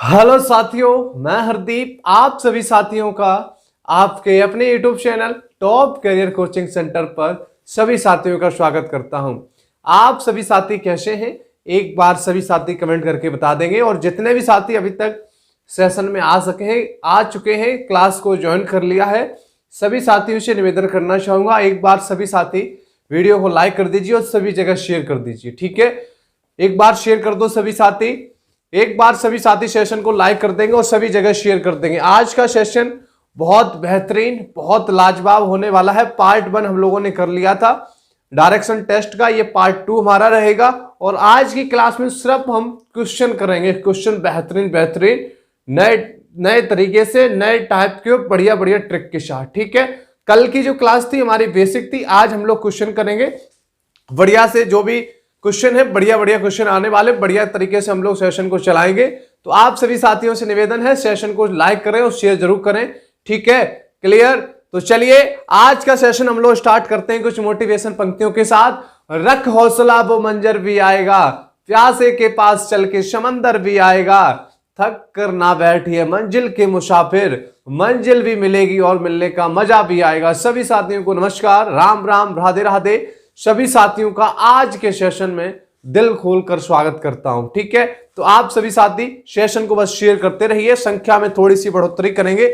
Hello साथियों, मैं हरदीप आप सभी साथियों का आपके अपने YouTube channel top career coaching centre पर सभी साथियों का स्वागत करता हूं। आप सभी साथी कैसे हैं? एक बार सभी साथी कमेंट करके बता देंगे। और जितने भी साथी अभी तक सेशन में आ चुके हैं, क्लास को ज्वाइन कर लिया है, सभी साथियों से निवेदन करना चाहूंगा, एक बार सभी साथी वीडियो को लाइक कर दीजिए और सभी जगह शेयर कर दीजिए। ठीक है, एक बार शेयर कर दो सभी साथी। एक बार सभी साथी सेशन को लाइक कर देंगे और सभी जगह शेयर कर देंगे। आज का सेशन बहुत बेहतरीन, बहुत लाजवाब होने वाला है। पार्ट 1 हम लोगों ने कर लिया था डायरेक्शन टेस्ट का, ये पार्ट 2 हमारा रहेगा। और आज की क्लास में सिर्फ हम क्वेश्चन करेंगे, क्वेश्चन बेहतरीन बेहतरीन, नए नए तरीके से, नए टाइप के बढ़िया बढ़िया ट्रिक के साथ। ठीक है, कल की जो क्लास थी हमारी बेसिक थी, आज हम लोग क्वेश्चन करेंगे बढ़िया से। जो भी क्वेश्चन है बढ़िया बढ़िया क्वेश्चन आने वाले, बढ़िया तरीके से हम लोग सेशन को चलाएंगे। तो आप सभी साथियों से निवेदन है, सेशन को लाइक करें और शेयर जरूर करें। ठीक है, क्लियर? तो चलिए आज का सेशन हम लोग स्टार्ट करते हैं कुछ मोटिवेशन पंक्तियों के साथ। रख हौसला वो मंजर भी आएगा, प्यासे के पास चल के समंदर भी आएगा, थक कर ना बैठिए मंजिल के मुसाफिर, मंजिल भी मिलेगी और मिलने का मजा भी आएगा। सभी साथियों को नमस्कार, राम राम, राधे राधे। सभी साथियों का आज के सेशन में दिल खोलकर स्वागत करता हूं। ठीक है, तो आप सभी साथी सेशन को बस शेयर करते रहिए, संख्या में थोड़ी सी बढ़ोतरी करेंगे।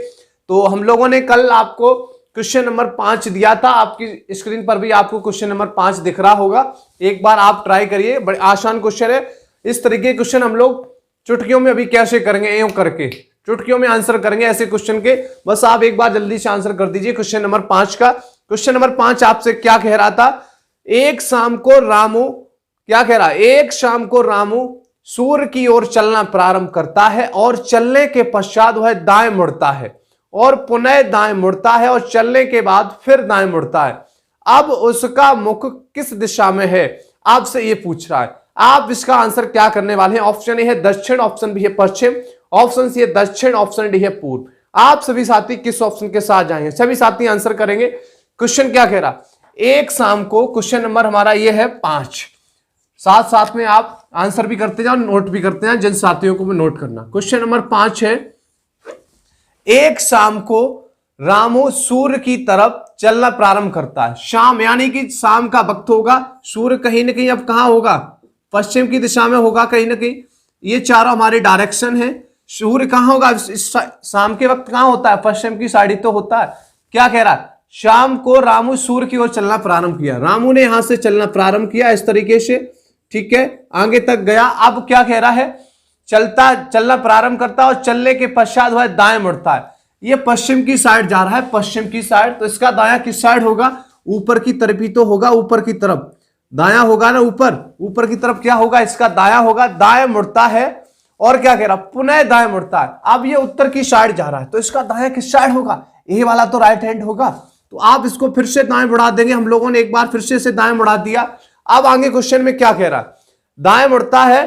तो हम लोगों ने कल आपको क्वेश्चन नंबर 5 दिया था, आपकी स्क्रीन पर भी आपको क्वेश्चन नंबर 5 दिख रहा होगा। एक बार आप ट्राई करिए, बड़े आसान क्वेश्चन है। इस तरीके के क्वेश्चन हम लोग चुटकियों में अभी कैसे करेंगे, यूं करके चुटकियों में आंसर करेंगे ऐसे क्वेश्चन के। बस आप एक बार जल्दी से आंसर कर दीजिए क्वेश्चन नंबर 5 का। क्वेश्चन नंबर 5 आपसे क्या कह रहा था? एक शाम को रामू, क्या कह रहा है? एक शाम को रामू सूर्य की ओर चलना प्रारंभ करता है और चलने के पश्चात वह दाएं मुड़ता है और पुनः दाएं मुड़ता है और चलने के बाद फिर दाएं मुड़ता है। अब उसका मुख किस दिशा में है? आपसे ये पूछ रहा है। आप इसका आंसर क्या करने वाले हैं? ऑप्शन ए है दक्षिण, ऑप्शन बी है पश्चिम, ऑप्शन सी है दक्षिण, ऑप्शन डी है पूर्व। आप सभी साथी किस ऑप्शन के साथ जाएंगे? सभी साथी आंसर करेंगे। क्वेश्चन क्या कह रहा? एक शाम को, क्वेश्चन नंबर हमारा ये है 5। साथ साथ में आप आंसर भी करते जाओ, नोट भी करते जाओ, जिन साथियों को भी नोट करना। क्वेश्चन नंबर 5 है, एक शाम को रामू सूर्य की तरफ चलना प्रारंभ करता है। शाम यानी कि शाम का वक्त होगा, सूर्य कहीं ना कहीं अब कहां होगा? पश्चिम की दिशा में होगा कहीं ना कहीं। ये चारों हमारे डायरेक्शन है। सूर्य कहां होगा शाम के वक्त? कहां होता है? पश्चिम की साइड तो होता है। क्या कह रहा है? शाम को रामू सूर्य की ओर चलना प्रारंभ किया। रामू ने यहां से चलना प्रारंभ किया इस तरीके से। ठीक है, आगे तक गया। अब क्या कह रहा है? चलना प्रारंभ करता है और चलने के पश्चात वह दाएं मुड़ता है। ये पश्चिम की साइड जा रहा है, पश्चिम की साइड। तो इसका दाया किस साइड होगा? ऊपर की तरफ ही तो होगा, ऊपर की तरफ। दाया होगा ना, ऊपर की तरफ क्या होगा? इसका दाया होगा। दाएं मुड़ता है और क्या कह रहा? पुनः दाएं मुड़ता है। अब ये उत्तर की साइड जा रहा है, तो इसका दाया किस साइड होगा? ये वाला तो राइट हैंड होगा। तो आप इसको फिर से दाएं मुड़ा देंगे। हम लोगों ने एक बार फिर से दाएं मुड़ा दिया। अब आगे क्वेश्चन में क्या कह रहा है? दाएं मुड़ता है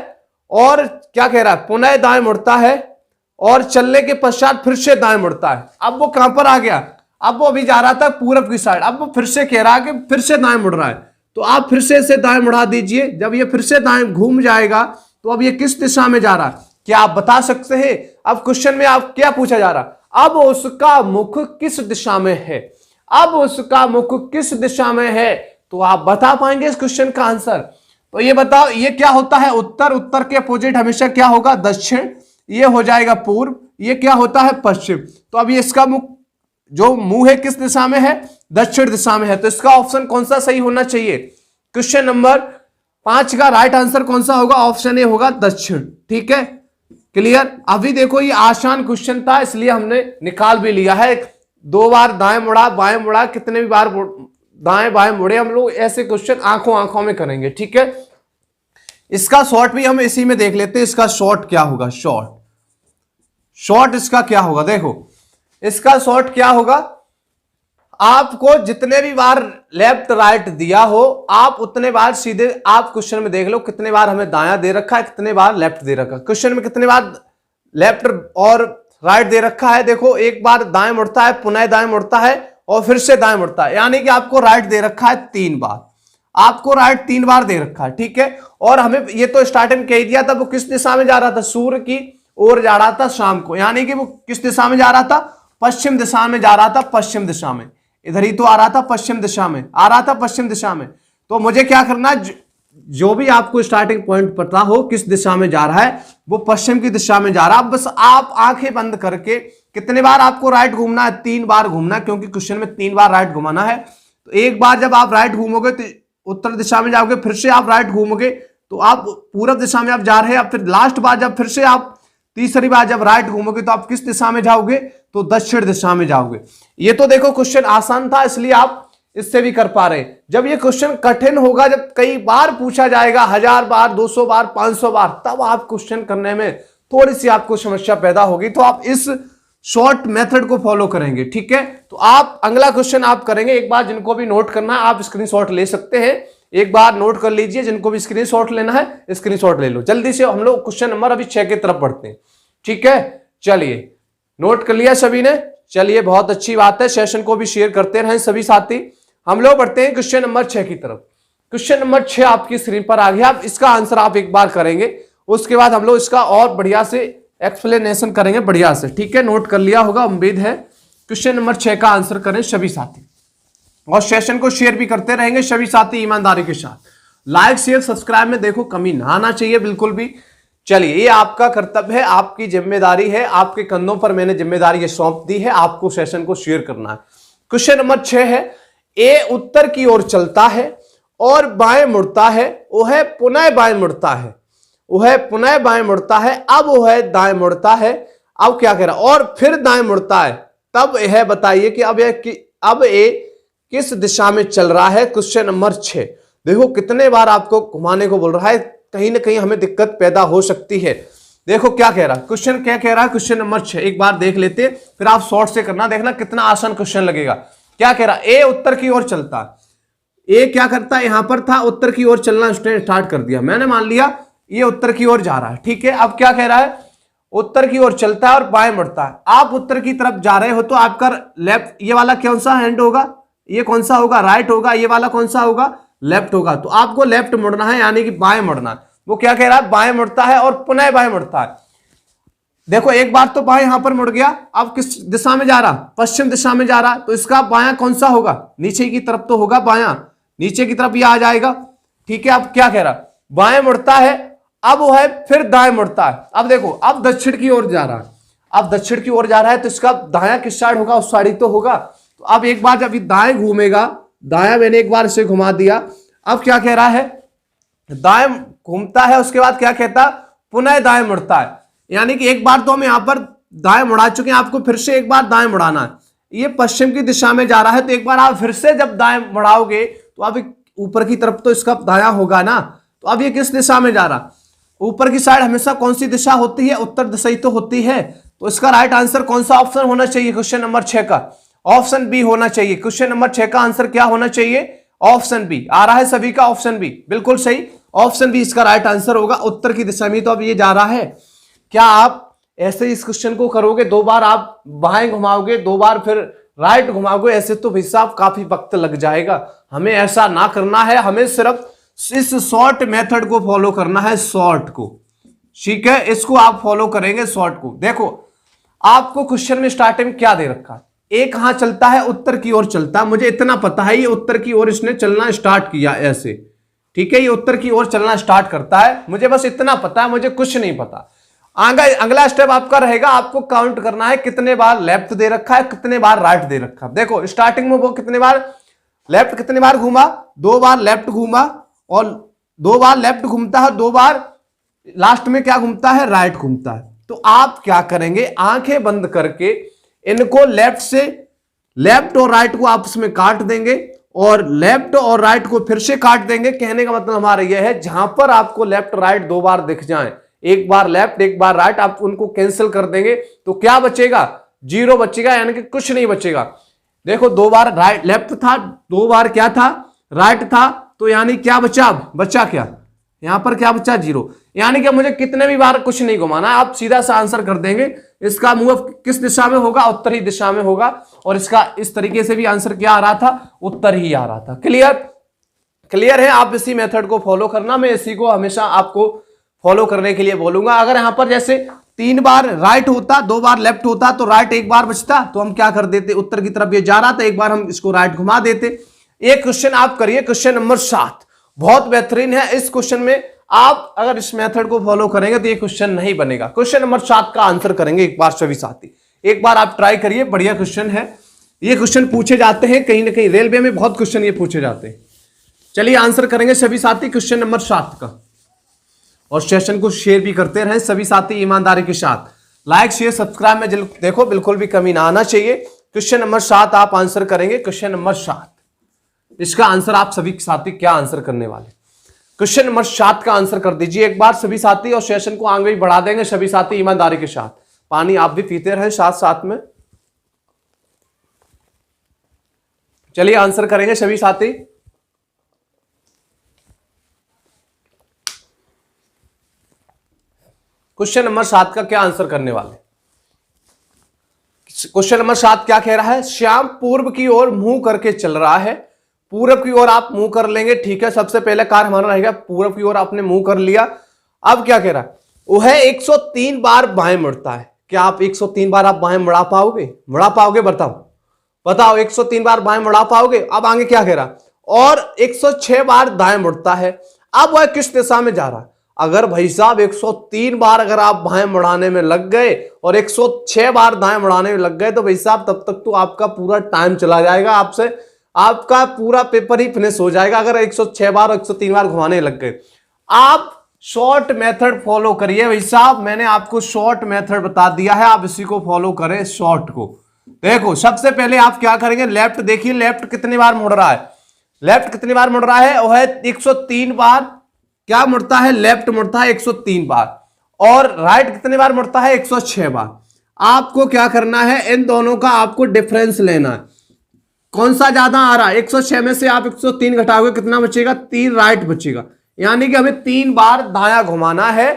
और क्या कह रहा है? पुनः दाएं मुड़ता है और चलने के पश्चात फिर से दाएं मुड़ता है। अब वो कहां पर आ गया? अब वो अभी जा रहा था पूरब की साइड, अब वो फिर से कह रहा है कि फिर से दाएं मुड़ रहा है। तो आप फिर से इसे दाएं मुड़ा दीजिए। जब ये फिर से दाएं घूम जाएगा तो अब ये किस दिशा में जा रहा है? क्या आप बता सकते हैं? अब क्वेश्चन में आप क्या पूछा जा रहा? अब उसका मुख किस दिशा में है? अब उसका मुख किस दिशा में है? तो आप बता पाएंगे इस क्वेश्चन का आंसर? तो ये बताओ, ये क्या होता है? उत्तर। उत्तर के अपोजिट हमेशा क्या होगा? दक्षिण। ये हो जाएगा पूर्व। ये क्या होता है? पश्चिम। तो अभी इसका मुख, जो मुंह है, किस दिशा में है? दक्षिण दिशा में है। तो इसका ऑप्शन कौन सा सही होना चाहिए? क्वेश्चन नंबर 5 का राइट आंसर कौन सा होगा? ऑप्शन ए होगा दक्षिण। ठीक है, क्लियर? अभी देखो ये आसान क्वेश्चन था, इसलिए हमने निकाल भी लिया है। 2 बार दाएं मुड़ा, बाएं मुड़ा, कितने भी बार दाएं बाएं मुड़े, हम लोग ऐसे क्वेश्चन आंखों आंखों में करेंगे। ठीक है, इसका शॉर्ट भी हम इसी में देख लेते हैं। इसका शॉर्ट क्या होगा? शॉर्ट इसका क्या होगा? देखो इसका शॉर्ट क्या होगा? आपको जितने भी बार लेफ्ट राइट दिया हो, आप उतने बार सीधे आप क्वेश्चन में देख लो कितने बार हमें दाया दे रखा है, कितने बार लेफ्ट दे रखा है। क्वेश्चन में कितने बार लेफ्ट और राइट दे रखा है? देखो, एक बार दाएं मुड़ता है, पुनः दाएं मुड़ता है और फिर से दाएं मुड़ता है। यानी कि आपको राइट दे रखा है 3 बार। आपको राइट 3 बार दे रखा है। ठीक है, और हमें ये तो स्टार्टिंग कह दिया था वो किस दिशा में जा रहा था? सूर्य की और जा रहा था शाम को, यानी कि वो किस दिशा में जा रहा था, पश्चिम दिशा में जा रहा था, पश्चिम दिशा में, इधर ही तो आ रहा था पश्चिम दिशा में, आ रहा था पश्चिम दिशा में। तो मुझे क्या करना है, जो भी आपको स्टार्टिंग पॉइंट पता हो किस दिशा में जा रहा है, वो पश्चिम की दिशा में जा रहा है। बस आप आंखें बंद करके, कितने बार आपको राइट घूमना है, 3 बार घूमना है, क्योंकि क्वेश्चन में 3 बार राइट घुमाना है। तो एक बार जब आप राइट घूमोगे तो उत्तर दिशा में जाओगे, फिर से आप राइट घूमोगे तो आप पूरब दिशा में आप जा रहे हैं। फिर लास्ट बार जब फिर से आप तीसरी बार जब राइट घूमोगे तो आप किस दिशा में जाओगे, तो दक्षिण दिशा में जाओगे। ये तो देखो क्वेश्चन आसान था, इसलिए आप इससे भी कर पा रहे हैं। जब ये क्वेश्चन कठिन होगा, जब कई बार पूछा जाएगा, 1000 बार, 200 बार, 500 बार, तब आप क्वेश्चन करने में थोड़ी सी आपको समस्या पैदा होगी। तो आप इस शॉर्ट मेथड को फॉलो करेंगे, ठीक है। तो आप अगला क्वेश्चन आप करेंगे। एक बार जिनको भी नोट करना है आप स्क्रीनशॉट ले सकते हैं, एक बार नोट कर लीजिए। जिनको भी स्क्रीनशॉट लेना है स्क्रीनशॉट ले लो। जल्दी से हम लोग क्वेश्चन नंबर अभी 6 की तरफ बढ़ते हैं, ठीक है। चलिए, नोट कर लिया सभी ने, चलिए बहुत अच्छी बात है। सेशन को भी शेयर करते रहें सभी साथी। हम लोग बढ़ते हैं क्वेश्चन नंबर 6 की तरफ। क्वेश्चन नंबर 6 आपकी स्क्रीन पर आ गया। आप इसका आंसर आप एक बार करेंगे, उसके बाद हम लोग इसका और बढ़िया से एक्सप्लेनेशन करेंगे बढ़िया से, ठीक है। नोट कर लिया होगा उम्मीद है। क्वेश्चन नंबर 6 का आंसर करें सभी साथी, और सेशन को शेयर भी करते रहेंगे सभी साथी ईमानदारी के साथ। लाइक शेयर सब्सक्राइब में देखो कमी ना आना चाहिए बिल्कुल भी। चलिए, ये आपका कर्तव्य है, आपकी जिम्मेदारी है, आपके कंधों पर मैंने जिम्मेदारी ये सौंप दी है, आपको सेशन को शेयर करना है। क्वेश्चन नंबर 6 है, ए उत्तर की ओर चलता है और बाएं मुड़ता है, वह पुनः बाएं मुड़ता है, वह पुनः बाएं मुड़ता है, अब वह दाएं मुड़ता है। अब क्या कह रहा, और फिर दाएं मुड़ता है, तब यह बताइए कि अब ये किस दिशा में चल रहा है। क्वेश्चन नंबर 6 देखो कितने बार आपको घुमाने को बोल रहा है, कहीं ना कहीं हमें दिक्कत पैदा हो सकती है। देखो क्या कह रहा है क्वेश्चन, क्या कह रहा है क्वेश्चन नंबर 6, एक बार देख लेते हैं, फिर आप शॉर्ट से करना, देखना कितना आसान क्वेश्चन लगेगा। क्या कह रहा है, ए उत्तर की ओर चलता है। ए क्या करता है, यहां पर था, उत्तर की ओर चलना उसने स्टार्ट कर दिया। मैंने मान लिया ये उत्तर की ओर जा रहा है, ठीक है। अब क्या कह रहा है, उत्तर की ओर चलता है और बाएं मुड़ता है। आप उत्तर की तरफ जा रहे हो तो आपका लेफ्ट, ये वाला कौन सा हैंड होगा, ये कौन सा होगा, राइट होगा, ये वाला कौन सा होगा, लेफ्ट होगा। तो आपको लेफ्ट मुड़ना है, यानी कि बाएं मुड़ना है। वो क्या कह रहा है, बाएं मुड़ता है और पुनः बाएं मुड़ता है। देखो एक बार तो बाएं यहां पर मुड़ गया, अब किस दिशा में जा रहा, पश्चिम दिशा में जा रहा, तो इसका बायां कौन सा होगा, नीचे की तरफ तो होगा, बायां नीचे की तरफ ये आ जाएगा, ठीक है। अब क्या कह रहा, बाएं मुड़ता है, अब वो है फिर दाएं मुड़ता है। अब देखो अब दक्षिण की ओर जा रहा है, अब दक्षिण की ओर जा रहा है, तो इसका दायां किस साइड होगा, उस साइड ही तो होगा। तो अब एक बार जब दाएं घूमेगा, दायां मैंने एक बार इसे घुमा दिया, अब क्या कह रहा है, दाएं घूमता है, उसके बाद क्या कहता, पुनः दाएं मुड़ता है। यानी कि एक बार तो हम यहां पर दाएं मुड़ा चुके हैं, आपको फिर से एक बार दाएं मुड़ाना है। ये पश्चिम की दिशा में जा रहा है, तो एक बार आप फिर से जब दाएं मुड़ाओगे तो अब ऊपर की तरफ तो इसका दायां होगा ना। तो अब ये किस दिशा में जा रहा, ऊपर की साइड हमेशा कौन सी दिशा होती है, उत्तर दिशा ही तो होती है। तो इसका राइट आंसर कौन सा ऑप्शन होना चाहिए, क्वेश्चन नंबर 6 का ऑप्शन बी होना चाहिए। क्वेश्चन नंबर 6 का आंसर क्या होना चाहिए, ऑप्शन बी। आ रहा है सभी का ऑप्शन बी, बिल्कुल सही, ऑप्शन बी इसका राइट आंसर होगा, उत्तर की दिशा में। तो अब ये जा रहा है, क्या आप ऐसे इस क्वेश्चन को करोगे, 2 बार आप बाएं घुमाओगे, 2 बार फिर राइट घुमाओगे, ऐसे तो भाई साहब काफी वक्त लग जाएगा। हमें ऐसा ना करना है, हमें सिर्फ इस शॉर्ट मेथड को फॉलो करना है, शॉर्ट को, ठीक है। इसको आप फॉलो करेंगे शॉर्ट को। देखो आपको क्वेश्चन में स्टार्टिंग क्या दे रखा है, ए कहां चलता है, उत्तर की ओर चलता है। मुझे इतना पता है ये उत्तर की ओर इसने चलना स्टार्ट किया ऐसे, ठीक है, ये उत्तर की ओर चलना स्टार्ट करता है, मुझे बस इतना पता है, मुझे कुछ नहीं पता। अगला स्टेप आपका रहेगा, आपको काउंट करना है कितने बार लेफ्ट दे रखा है, कितने बार राइट दे रखा है। देखो स्टार्टिंग में वो कितने बार लेफ्ट, कितने बार घूमा, 2 बार लेफ्ट घूमा, और 2 बार लेफ्ट घूमता है, 2 बार लास्ट में क्या घूमता है, राइट घूमता है। तो आप क्या करेंगे, आंखें बंद करके इनको लेफ्ट से, लेफ्ट और राइट को आपस में काट देंगे, और लेफ्ट और राइट को फिर से काट देंगे। कहने का मतलब हमारा यह है, जहां पर आपको लेफ्ट राइट 2 बार दिख जाए, एक बार लेफ्ट एक बार राइट, आप उनको कैंसिल कर देंगे, तो क्या बचेगा, 0 बचेगा, यानी कि कुछ नहीं बचेगा। देखो 2 बार राइट लेफ्ट था, 2 बार क्या था, राइट था, तो यानी क्या बचा क्या, यहां पर क्या बचा, 0। यानी कि मुझे कितने भी बार कुछ नहीं घुमाना, आप सीधा सा आंसर कर देंगे। इसका मूव किस दिशा में होगा, उत्तरी दिशा में होगा, और इसका इस तरीके से भी आंसर क्या आ रहा था, उत्तर ही आ रहा था। क्लियर है, आप इसी मेथड को फॉलो करना, मैं इसी को हमेशा आपको फॉलो करने के लिए बोलूंगा। अगर यहां पर जैसे 3 बार राइट होता, 2 बार लेफ्ट होता, तो राइट 1 बार बचता, तो हम क्या कर देते, उत्तर की तरफ ये जा रहा था, एक बार हम इसको राइट घुमा देते। एक क्वेश्चन आप करिए, क्वेश्चन नंबर 7 बहुत बेहतरीन है। इस क्वेश्चन में आप अगर इस मेथड को फॉलो करेंगे तो ये क्वेश्चन नहीं बनेगा। क्वेश्चन नंबर 7 का आंसर करेंगे एक बार सभी साथी, एक बार आप ट्राई करिए, बढ़िया क्वेश्चन है। ये क्वेश्चन पूछे जाते हैं कहीं ना कहीं, रेलवे में बहुत क्वेश्चन ये पूछे जाते हैं। चलिए आंसर करेंगे सभी साथी क्वेश्चन नंबर 7 का, और सेशन को शेयर भी करते रहें सभी साथी ईमानदारी के साथ। लाइक शेयर सब्सक्राइब में देखो बिल्कुल भी कमी ना आना चाहिए। क्वेश्चन नंबर 7 आप आंसर करेंगे, क्वेश्चन नंबर 7। इसका आंसर आप सभी साथी क्या आंसर करने वाले, क्वेश्चन नंबर 7 का आंसर कर दीजिए एक बार सभी साथी, और सेशन को आगे भी बढ़ा देंगे सभी साथी ईमानदारी के साथ। पानी आप भी पीते रहे साथ साथ में। चलिए आंसर करेंगे सभी साथी। क्वेश्चन नंबर 7 का क्या आंसर करने वाले। क्वेश्चन नंबर 7 क्या कह रहा है, श्याम पूर्व की ओर मुंह करके चल रहा है। पूरब की ओर आप मुंह कर लेंगे, ठीक है। सबसे पहले कार्य हमारा रहेगा, पूरब की ओर आपने मुंह कर लिया। अब क्या कह रहा है, वह 103 बार बाएं मुड़ता है। क्या आप 103 बार आप बाएं मुड़ा पाओगे, मुड़ा पाओगे, बताओ बताओ 103 बार बाएं मुड़ा पाओगे। अब आगे क्या कह रहा, और 106 बार दाएं मुड़ता है। अब वह किस दिशा में जा रहा है। अगर भाई साहब 103 बार अगर आप बाएं मुड़ाने में लग गए और 106 बार दाएं मुड़ाने में लग गए, तो भाई साहब तब तक तो आपका पूरा टाइम चला जाएगा, आपसे आपका पूरा पेपर ही फिनिश हो जाएगा अगर 106 बार और 103 बार घुमाने लग गए। आप शॉर्ट मेथड फॉलो करिए भाई साहब, मैंने आपको शॉर्ट मेथड बता दिया है, आप इसी को फॉलो करें शॉर्ट को। देखो सबसे पहले आप क्या करेंगे, लेफ्ट देखिए, लेफ्ट कितनी बार मुड़ रहा है, लेफ्ट कितनी बार मुड़ रहा है, वह 103 बार क्या मुड़ता है, लेफ्ट मुड़ता है 103 बार, और राइट कितनी बार मुड़ता है, 106 बार। आपको क्या करना है, इन दोनों का आपको डिफरेंस लेना है, कौन सा ज्यादा आ रहा है। 106 में से आप 103 घटाओगे, कितना बचेगा, 3 राइट बचेगा। यानी कि हमें 3 बार दायां घुमाना है।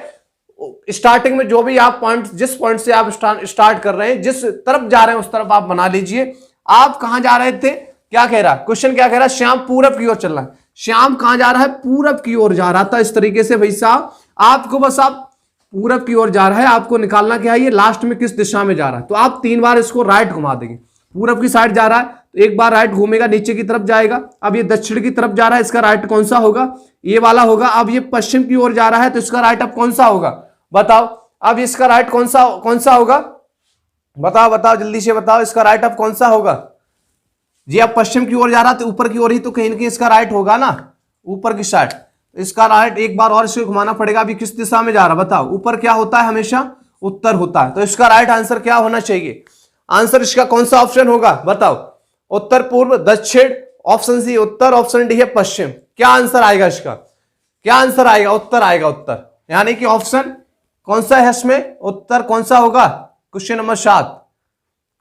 स्टार्टिंग में जो भी आप पॉइंट, जिस पॉइंट से आप स्टार्ट कर रहे हैं, जिस तरफ जा रहे हैं उस तरफ आप बना लीजिए। आप कहां जा रहे थे, क्या कह रहा क्वेश्चन, क्या कह रहा है, श्याम पूरब की ओर चल रहा है। श्याम कहां जा रहा है, पूरब की ओर जा रहा था। इस तरीके से भाई साहब आपको बस, आप पूरब की ओर जा रहा है, आपको निकालना क्या है, ये लास्ट में किस दिशा में जा रहा है। तो आप 3 बार इसको राइट घुमा देंगे। पूरब की साइड जा रहा है तो एक बार राइट घूमेगा, नीचे की तरफ जाएगा। अब ये दक्षिण की तरफ जा रहा है, इसका राइट कौन सा होगा, ये वाला होगा। अब ये पश्चिम की ओर जा रहा है तो इसका राइट अब कौन सा होगा, बताओ। अब इसका राइट कौन सा होगा, बताओ बताओ जल्दी से बताओ, इसका राइट अब कौन सा होगा जी। अब पश्चिम की ओर जा रहा है तो ऊपर की ओर ही तो कहीं ना कहीं इसका राइट होगा ना, ऊपर की साइड। इसका राइट एक बार और इसे घुमाना पड़ेगा। अभी किस दिशा में जा रहा है बताओ, ऊपर क्या होता है, हमेशा उत्तर होता है। तो इसका राइट आंसर क्या होना चाहिए, आंसर इसका कौन सा ऑप्शन होगा बताओ, उत्तर पूर्व दक्षिण, ऑप्शन सी उत्तर, ऑप्शन डी है पश्चिम। क्या आंसर आएगा इसका, क्या आंसर आएगा, उत्तर आएगा, उत्तर। यानी कि ऑप्शन कौन सा है इसमें, उत्तर कौन सा होगा, question number 7,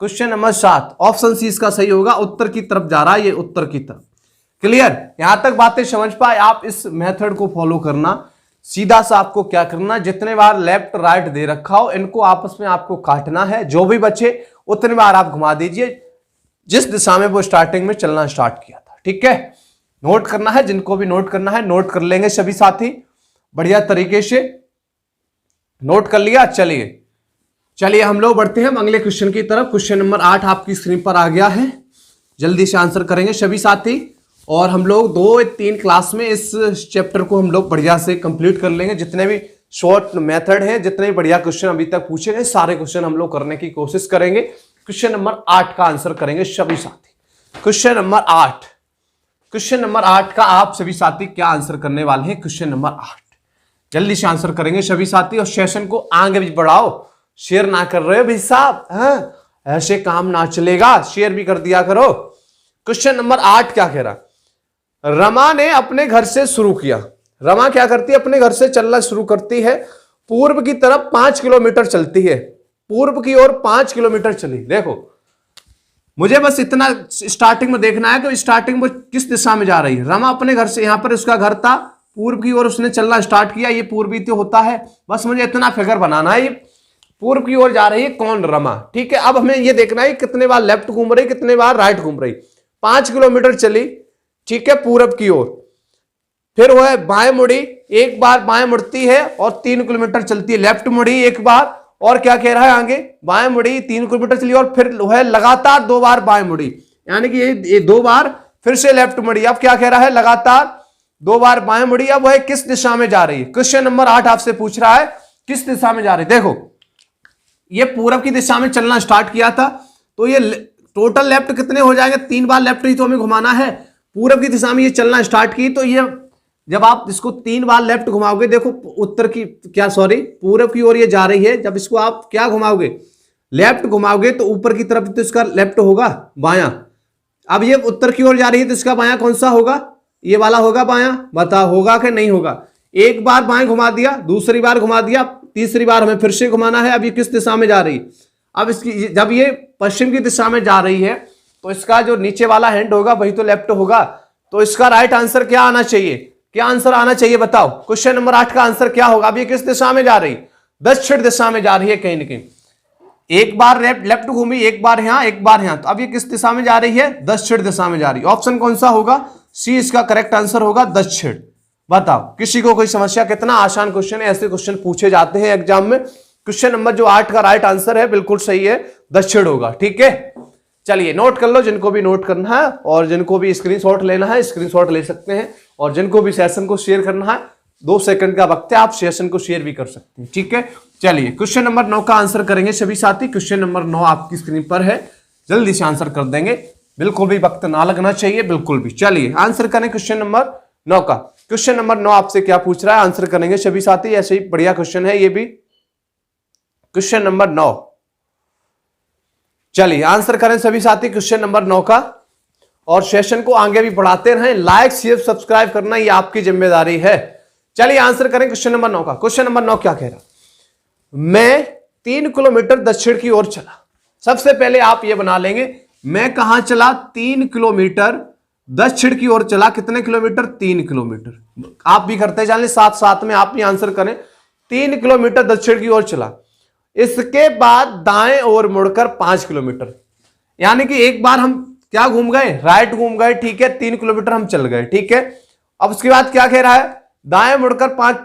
question number 7 option C इसका सही होगा। उत्तर की तरफ जा रहा है, ये उत्तर की तरफ। क्लियर, यहां तक बातें समझ पाए आप। इस मेथड को फॉलो करना, सीधा सा आपको क्या करना, जितने बार लेफ्ट राइट दे रखा हो इनको आपस में आपको काटना है, जो भी बचे उतने बार आप घुमा दीजिए जिस दिशा में वो स्टार्टिंग में चलना स्टार्ट किया था। ठीक है, नोट करना है, जिनको भी नोट करना है नोट कर लेंगे सभी साथी, बढ़िया तरीके से नोट कर लिया। चलिए चलिए हम लोग बढ़ते हैं अगले क्वेश्चन की तरफ। क्वेश्चन नंबर 8 आपकी स्क्रीन पर आ गया है, जल्दी से आंसर करेंगे सभी साथी, और हम लोग 2-3 क्लास में इस चैप्टर को हम लोग बढ़िया से कंप्लीट कर लेंगे। जितने भी शॉर्ट मेथड हैं, जितने भी बढ़िया क्वेश्चन अभी तक पूछे गए, सारे क्वेश्चन हम लोग करने की कोशिश करेंगे। क्वेश्चन नंबर 8 का आंसर करेंगे सभी साथी। क्वेश्चन नंबर 8, क्वेश्चन नंबर 8 का आप सभी साथी क्या आंसर करने वाले हैं, क्वेश्चन नंबर 8 जल्दी से आंसर करेंगे सभी साथी। और सेशन को आगे भी बढ़ाओ, शेयर ना कर रहे हो भाई साहब, हाँ ऐसे काम ना चलेगा, शेयर भी कर दिया करो। क्वेश्चन नंबर 8 क्या कह रहा, रमा ने अपने घर से शुरू किया। रमा क्या करती है, अपने घर से चलना शुरू करती है, पूर्व की तरफ 5 किलोमीटर चलती है, पूर्व की ओर 5 किलोमीटर चली। देखो मुझे बस इतना स्टार्टिंग में देखना है कि स्टार्टिंग में किस दिशा में जा रही है। रमा अपने घर से, यहां पर उसका घर था, पूर्व की ओर उसने चलना स्टार्ट किया, ये पूर्वी तो होता है, बस मुझे इतना फिगर बनाना है, ये पूर्व की ओर जा रही है कौन, रमा। ठीक है, अब हमें ये देखना है कितने बार लेफ्ट घूम रही, कितने बार राइट घूम रही। 5 किलोमीटर चली, ठीक है, पूरब की ओर, फिर वह बाएं मुड़ी, एक बार बाएं मुड़ती है और 3 किलोमीटर चलती है, लेफ्ट मुड़ी एक बार और क्या कह रहा है आगे, बाएं मुड़ी 3 किलोमीटर चली और फिर है लगातार 2 बार बाएं मुड़ी, यानी कि ये 2 बार फिर से लेफ्ट मुड़ी। अब क्या कह रहा है, लगातार 2 बार बाएं मुड़ी। अब वह किस दिशा में जा रही है? क्वेश्चन नंबर 8 आपसे पूछ रहा है किस दिशा में जा रही है। देखो ये पूरब की दिशा में चलना स्टार्ट किया था, तो ये टोटल लेफ्ट कितने हो जाएंगे, 3 बार लेफ्ट ही तो हमें घुमाना है। पूरब की दिशा में ये चलना स्टार्ट की, तो ये जब आप इसको 3 बार लेफ्ट घुमाओगे, देखो उत्तर की क्या सॉरी पूरब की ओर ये जा रही है, जब इसको आप क्या घुमाओगे, लेफ्ट घुमाओगे, तो ऊपर की तरफ तो इसका लेफ्ट होगा बायां। अब ये उत्तर की ओर जा रही है तो इसका बायां कौन सा होगा, ये वाला होगा बायां। बताओ होगा कि नहीं होगा? एक बार बाएं घुमा दिया, दूसरी बार घुमा दिया, तीसरी बार हमें फिर से घुमाना है। अब ये किस दिशा में जा रही है? अब इसकी जब ये पश्चिम की दिशा में जा रही है तो इसका जो नीचे वाला हैंड होगा वही तो लेफ्ट होगा। तो इसका राइट आंसर क्या आना चाहिए, क्या आंसर आना चाहिए बताओ? क्वेश्चन नंबर 8 का आंसर क्या होगा? अब ये किस दिशा में जा रही? दक्षिण दिशा में जा रही है कहीं ना कहीं। एक बार लेफ्ट घूमी, एक बार यहां, एक बार यहां, तो अब ये किस दिशा में जा रही है? दक्षिण दिशा में जा रही है। ऑप्शन कौन सा होगा? सी इसका करेक्ट आंसर होगा, दक्षिण। बताओ किसी को कोई समस्या? कितना आसान क्वेश्चन है, ऐसे क्वेश्चन पूछे जाते हैं एग्जाम में। क्वेश्चन नंबर जो 8 का राइट आंसर है बिल्कुल सही है, दक्षिण होगा। ठीक है, चलिए नोट कर लो, जिनको भी नोट करना है और जिनको भी स्क्रीनशॉट लेना है स्क्रीनशॉट ले सकते हैं, और जिनको भी सेशन को शेयर करना है 2 सेकंड का वक्त है, आप सेशन को शेयर भी कर सकते हैं। ठीक है, चलिए क्वेश्चन नंबर 9 का आंसर करेंगे सभी साथी। क्वेश्चन नंबर 9 आपकी स्क्रीन पर है, जल्दी से आंसर कर देंगे, बिल्कुल भी वक्त ना लगना चाहिए, बिल्कुल भी। चलिए आंसर करें क्वेश्चन नंबर 9 का। क्वेश्चन नंबर 9 आपसे क्या पूछ रहा है, आंसर करेंगे सभी साथी। ऐसे ही बढ़िया क्वेश्चन है ये भी, क्वेश्चन नंबर 9। चलिए आंसर करें सभी साथी क्वेश्चन नंबर 9 का, और सेशन को आगे भी बढ़ाते रहें। लाइक शेयर सब्सक्राइब करना ये आपकी जिम्मेदारी है। चलिए आंसर करें क्वेश्चन नंबर 9 का। क्वेश्चन नंबर 9 क्या कह रहा, मैं 3 किलोमीटर दक्षिण की ओर चला। सबसे पहले आप ये बना लेंगे, मैं कहां चला? 3 किलोमीटर दक्षिण की ओर चला। कितने किलोमीटर? 3 किलोमीटर। आप भी करते जाने, साथ साथ में आप भी आंसर करें। 3 किलोमीटर दक्षिण की ओर चला। इसके बाद दाएं ओर मुड़कर 5 किलोमीटर, यानी कि एक बार हम क्या घूम गए, राइट घूम गए। ठीक है, 3 किलोमीटर हम चल गए। ठीक है, अब उसके बाद क्या कह रहा है, दाएं मुड़कर 5,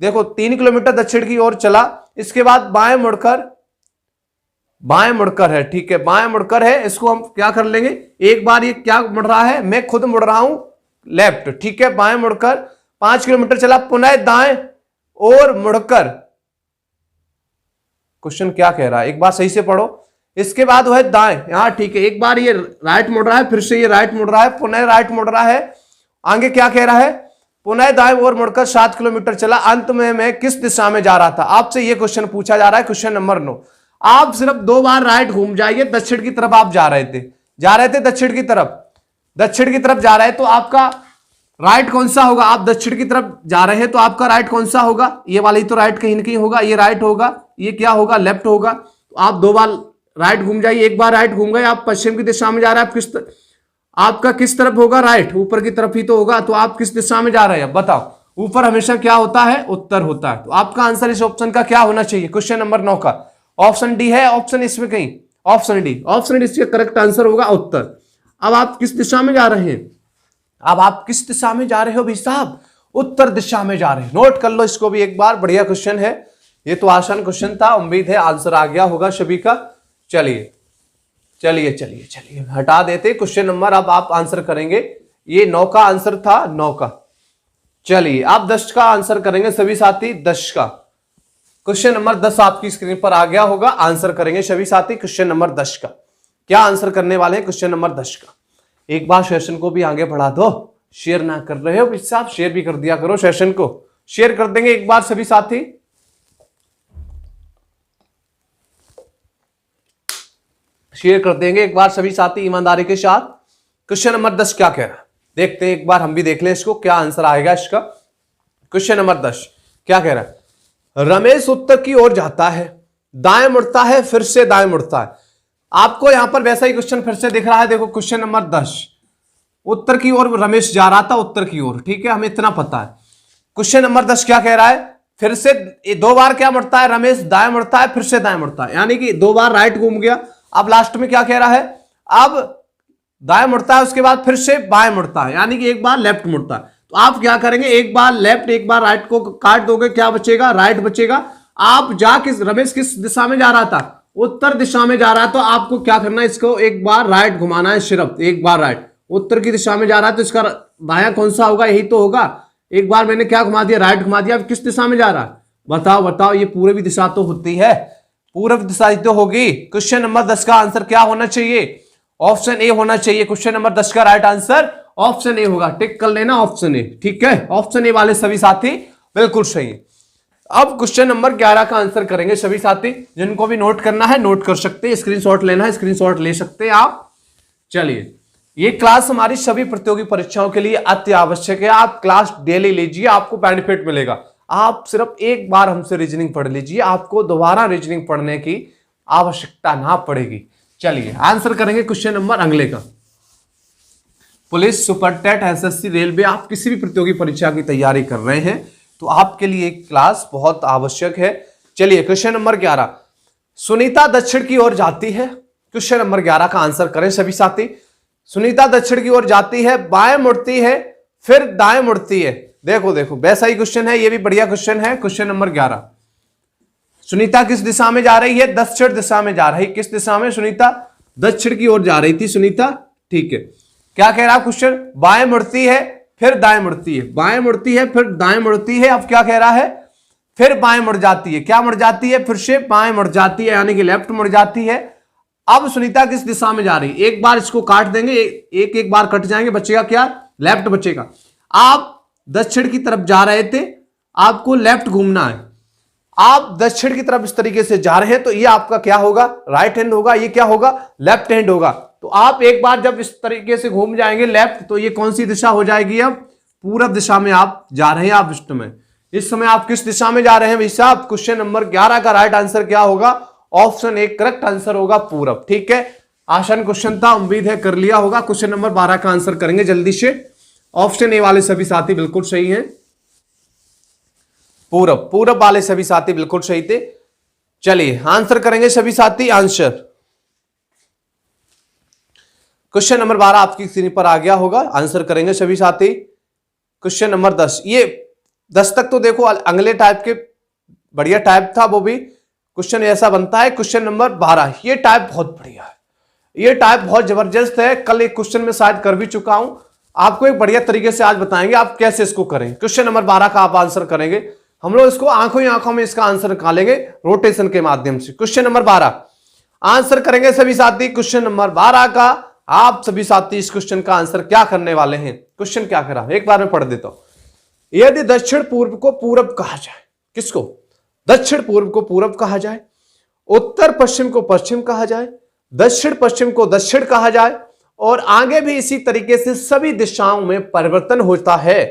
देखो 3 किलोमीटर दक्षिण की ओर चला, इसके बाद बाएं मुड़कर है। ठीक है, बाएं मुड़कर है, इसको हम क्या कर लेंगे, एक बार ये क्या मुड़ रहा है, मैं खुद मुड़ रहा हूं लेफ्ट। ठीक है, बाएं मुड़कर 5 किलोमीटर चला, पुनः दाएं और मुड़कर। क्वेश्चन क्या कह रहा है, एक बार सही से पढ़ो। इसके बाद वह दाएं, यहां ठीक है, एक बार ये राइट मुड़ रहा है, फिर से ये राइट मुड़ रहा है, पुनः राइट मुड़ रहा है। आगे क्या कह रहा है, पुनः दाएं ओर मुड़कर 7 किलोमीटर चला। अंत में मैं किस दिशा में जा रहा था? आपसे ये क्वेश्चन पूछा जा रहा है, क्वेश्चन नंबर 9। आप सिर्फ 2 बार राइट घूम जाइए, दक्षिण की तरफ आप जा रहे थे दक्षिण की तरफ जा रहे हैं, तो आपका राइट कौन सा होगा? आप दक्षिण की तरफ जा रहे हैं तो आपका राइट कौन सा होगा? ये वाला ही तो राइट कहीं ना कहीं होगा, ये राइट होगा, ये क्या होगा? लेफ्ट होगा। तो आप 2 बार राइट घूम जाइए, एक बार राइट घूम गए, आप पश्चिम की दिशा में जा रहे हैं, आपका किस तरफ होगा? राइट, ऊपर की तरफ ही तो होगा। तो आप किस दिशा में जा रहे हैं बताओ? ऊपर हमेशा क्या होता है? उत्तर होता है। तो आपका आंसर इस ऑप्शन का क्या होना चाहिए क्वेश्चन नंबर 9 का? ऑप्शन डी है, ऑप्शन इसमें कहीं, ऑप्शन डी इसका करेक्ट आंसर होगा, उत्तर। अब आप किस दिशा में जा रहे हैं? अब आप किस दिशा में जा रहे हो भाई साहब? उत्तर दिशा में जा रहे हैं। नोट कर लो इसको भी एक बार, बढ़िया क्वेश्चन है ये, तो आसान क्वेश्चन था, उम्मीद है आंसर आ गया होगा सभी का। चलिए चलिए चलिए चलिए हटा देते क्वेश्चन नंबर, अब आप आंसर करेंगे। ये 9 का आंसर था, 9 का। चलिए आप 10 का आंसर करेंगे सभी साथी, 10 का। क्वेश्चन नंबर 10 आपकी स्क्रीन पर आ गया होगा, आंसर करेंगे सभी साथी क्वेश्चन नंबर 10 का। क्या आंसर करने वाले हैं क्वेश्चन नंबर 10 का? एक बार सेशन को भी आगे बढ़ा दो, शेयर ना कर रहे हो भाई साहब, शेयर भी कर दिया करो, सेशन को शेयर कर देंगे एक बार सभी साथी। शेयर कर देंगे एक बार सभी साथी ईमानदारी के साथ। क्वेश्चन नंबर 10 क्या कह रहा है देखते हैं एक बार, हम भी देख लें इसको, क्या आंसर आएगा इसका। क्वेश्चन नंबर 10 क्या कह रहा है, रमेश उत्तर की ओर जाता है, दाएं मुड़ता है, फिर से दाएं मुड़ता है। आपको यहां पर वैसा ही क्वेश्चन फिर से दिख रहा है, देखो क्वेश्चन नंबर 10, उत्तर की ओर रमेश जा रहा था, उत्तर की ओर। ठीक है, हमें इतना पता है। क्वेश्चन नंबर 10 क्या कह रहा है, फिर से 2 बार क्या मुड़ता है रमेश, दाएं मुड़ता है, फिर से दाएं मुड़ता है, यानी कि 2 बार राइट घूम गया। अब लास्ट में क्या कह रहा है, अब दाएं मुड़ता है, उसके बाद फिर से बाएं मुड़ता है, यानी कि एक बार लेफ्ट मुड़ता है। तो आप क्या करेंगे, एक बार लेफ्ट एक बार राइट को काट दोगे, क्या बचेगा? राइट बचेगा। आप रमेश किस दिशा में जा रहा था? उत्तर दिशा में जा रहा है, तो आपको क्या करना है, इसको एक बार राइट घुमाना है, सिर्फ एक बार राइट। उत्तर की दिशा में जा रहा है तो इसका दायां कौन सा होगा? यही तो होगा। एक बार मैंने क्या घुमा दिया? राइट घुमा दिया। अब किस दिशा में जा रहा है? बताओ बताओ, ये पूर्वी दिशा तो होती है, पूर्व दिशा तो होगी। क्वेश्चन नंबर 10 का आंसर क्या होना चाहिए? ऑप्शन ए होना चाहिए। क्वेश्चन नंबर 10 का राइट आंसर ऑप्शन ए होगा। टिक कर लेना ऑप्शन ए, ठीक है। ऑप्शन ए वाले सभी साथी बिल्कुल सही है। अब क्वेश्चन नंबर 11 का आंसर करेंगे सभी साथी। जिनको भी नोट करना है नोट कर सकते हैं, स्क्रीनशॉट लेना है स्क्रीनशॉट ले सकते हैं आप। चलिए, ये क्लास हमारी सभी प्रतियोगी परीक्षाओं के लिए अति आवश्यक है। आप क्लास डेली लीजिए, आपको बेनिफिट मिलेगा। आप सिर्फ एक बार हमसे रीजनिंग पढ़ लीजिए, आपको दोबारा रीजनिंग पढ़ने की आवश्यकता ना पड़ेगी। चलिए आंसर करेंगे क्वेश्चन नंबर अगले का। पुलिस, सुपरटेट, एसएससी, रेलवे, आप किसी भी प्रतियोगी परीक्षा की तैयारी कर रहे हैं तो आपके लिए एक क्लास बहुत आवश्यक है। चलिए क्वेश्चन नंबर 11, सुनीता दक्षिण की ओर जाती है। क्वेश्चन नंबर 11 का आंसर करें सभी साथी। सुनीता दक्षिण की ओर जाती है, बाएं मुड़ती है, फिर दाएं मुड़ती है। देखो देखो, वैसा ही क्वेश्चन है, ये भी बढ़िया क्वेश्चन है। क्वेश्चन नंबर 11, सुनीता किस दिशा में जा रही है? दक्षिण दिशा में जा रही। किस दिशा में? सुनीता दक्षिण की ओर जा रही थी सुनीता, ठीक है। क्या कह रहा है क्वेश्चन? बाएं मुड़ती है फिर दाएं मुड़ती है, बाएं मुड़ती है फिर दाएं मुड़ती है। अब क्या कह रहा है? फिर बाएं मुड़ जाती है। क्या मुड़ जाती है? फिर से बाएं मुड़ जाती है, यानी कि लेफ्ट मुड़ जाती है। अब सुनीता किस दिशा में जा रही है? एक बार इसको काट देंगे, एक एक बार कट जाएंगे, बचेगा क्या? लेफ्ट बचेगा। आप दक्षिण की तरफ जा रहे थे, आपको लेफ्ट घूमना है। आप दक्षिण की तरफ इस तरीके से जा रहे हैं तो ये आपका क्या होगा? राइट हैंड होगा। ये क्या होगा? लेफ्ट हैंड होगा। तो आप एक बार जब इस तरीके से घूम जाएंगे लेफ्ट, तो ये कौन सी दिशा हो जाएगी? अब पूरब दिशा में आप जा रहे हैं। आप इस समय आप किस दिशा में जा रहे हैं भाई साहब? क्वेश्चन नंबर 11 का राइट आंसर क्या होगा? ऑप्शन ए करेक्ट आंसर होगा, पूरब, ठीक है। आसान क्वेश्चन था, उम्मीद है कर लिया होगा। क्वेश्चन नंबर 12 का आंसर करेंगे जल्दी से। ऑप्शन ए वाले सभी साथी बिल्कुल सही हैं, पूरब, पूरब वाले सभी साथी बिल्कुल सही थे। चलिए आंसर करेंगे सभी साथी। आंसर क्वेश्चन नंबर 12 आपकी स्क्रीन पर आ गया होगा। आंसर करेंगे सभी साथी। क्वेश्चन नंबर 10, ये 10 तक तो देखो अगले टाइप के बढ़िया टाइप था, वो भी क्वेश्चन ऐसा बनता है। क्वेश्चन नंबर 12, ये टाइप बहुत बढ़िया है, ये टाइप बहुत जबरदस्त है। कल एक क्वेश्चन में शायद कर भी चुका हूं, आपको एक बढ़िया तरीके से आज बताएंगे आप कैसे इसको करें। क्वेश्चन नंबर 12 का आप आंसर करेंगे, हम लोग इसको आंखों ही आंखों में इसका आंसर निकालेंगे रोटेशन के माध्यम से। क्वेश्चन नंबर 12 आंसर करेंगे सभी साथी। क्वेश्चन नंबर 12 का आप सभी साथी इस क्वेश्चन का आंसर क्या करने वाले हैं? क्वेश्चन क्या करा, एक बार में पढ़ देता हूं। यदि दक्षिण पूर्व को पूरब कहा जाए, किसको? दक्षिण पूर्व को पूरब कहा जाए, उत्तर पश्चिम को पश्चिम कहा जाए, दक्षिण पश्चिम को दक्षिण कहा जाए, और आगे भी इसी तरीके से सभी दिशाओं में परिवर्तन होता है,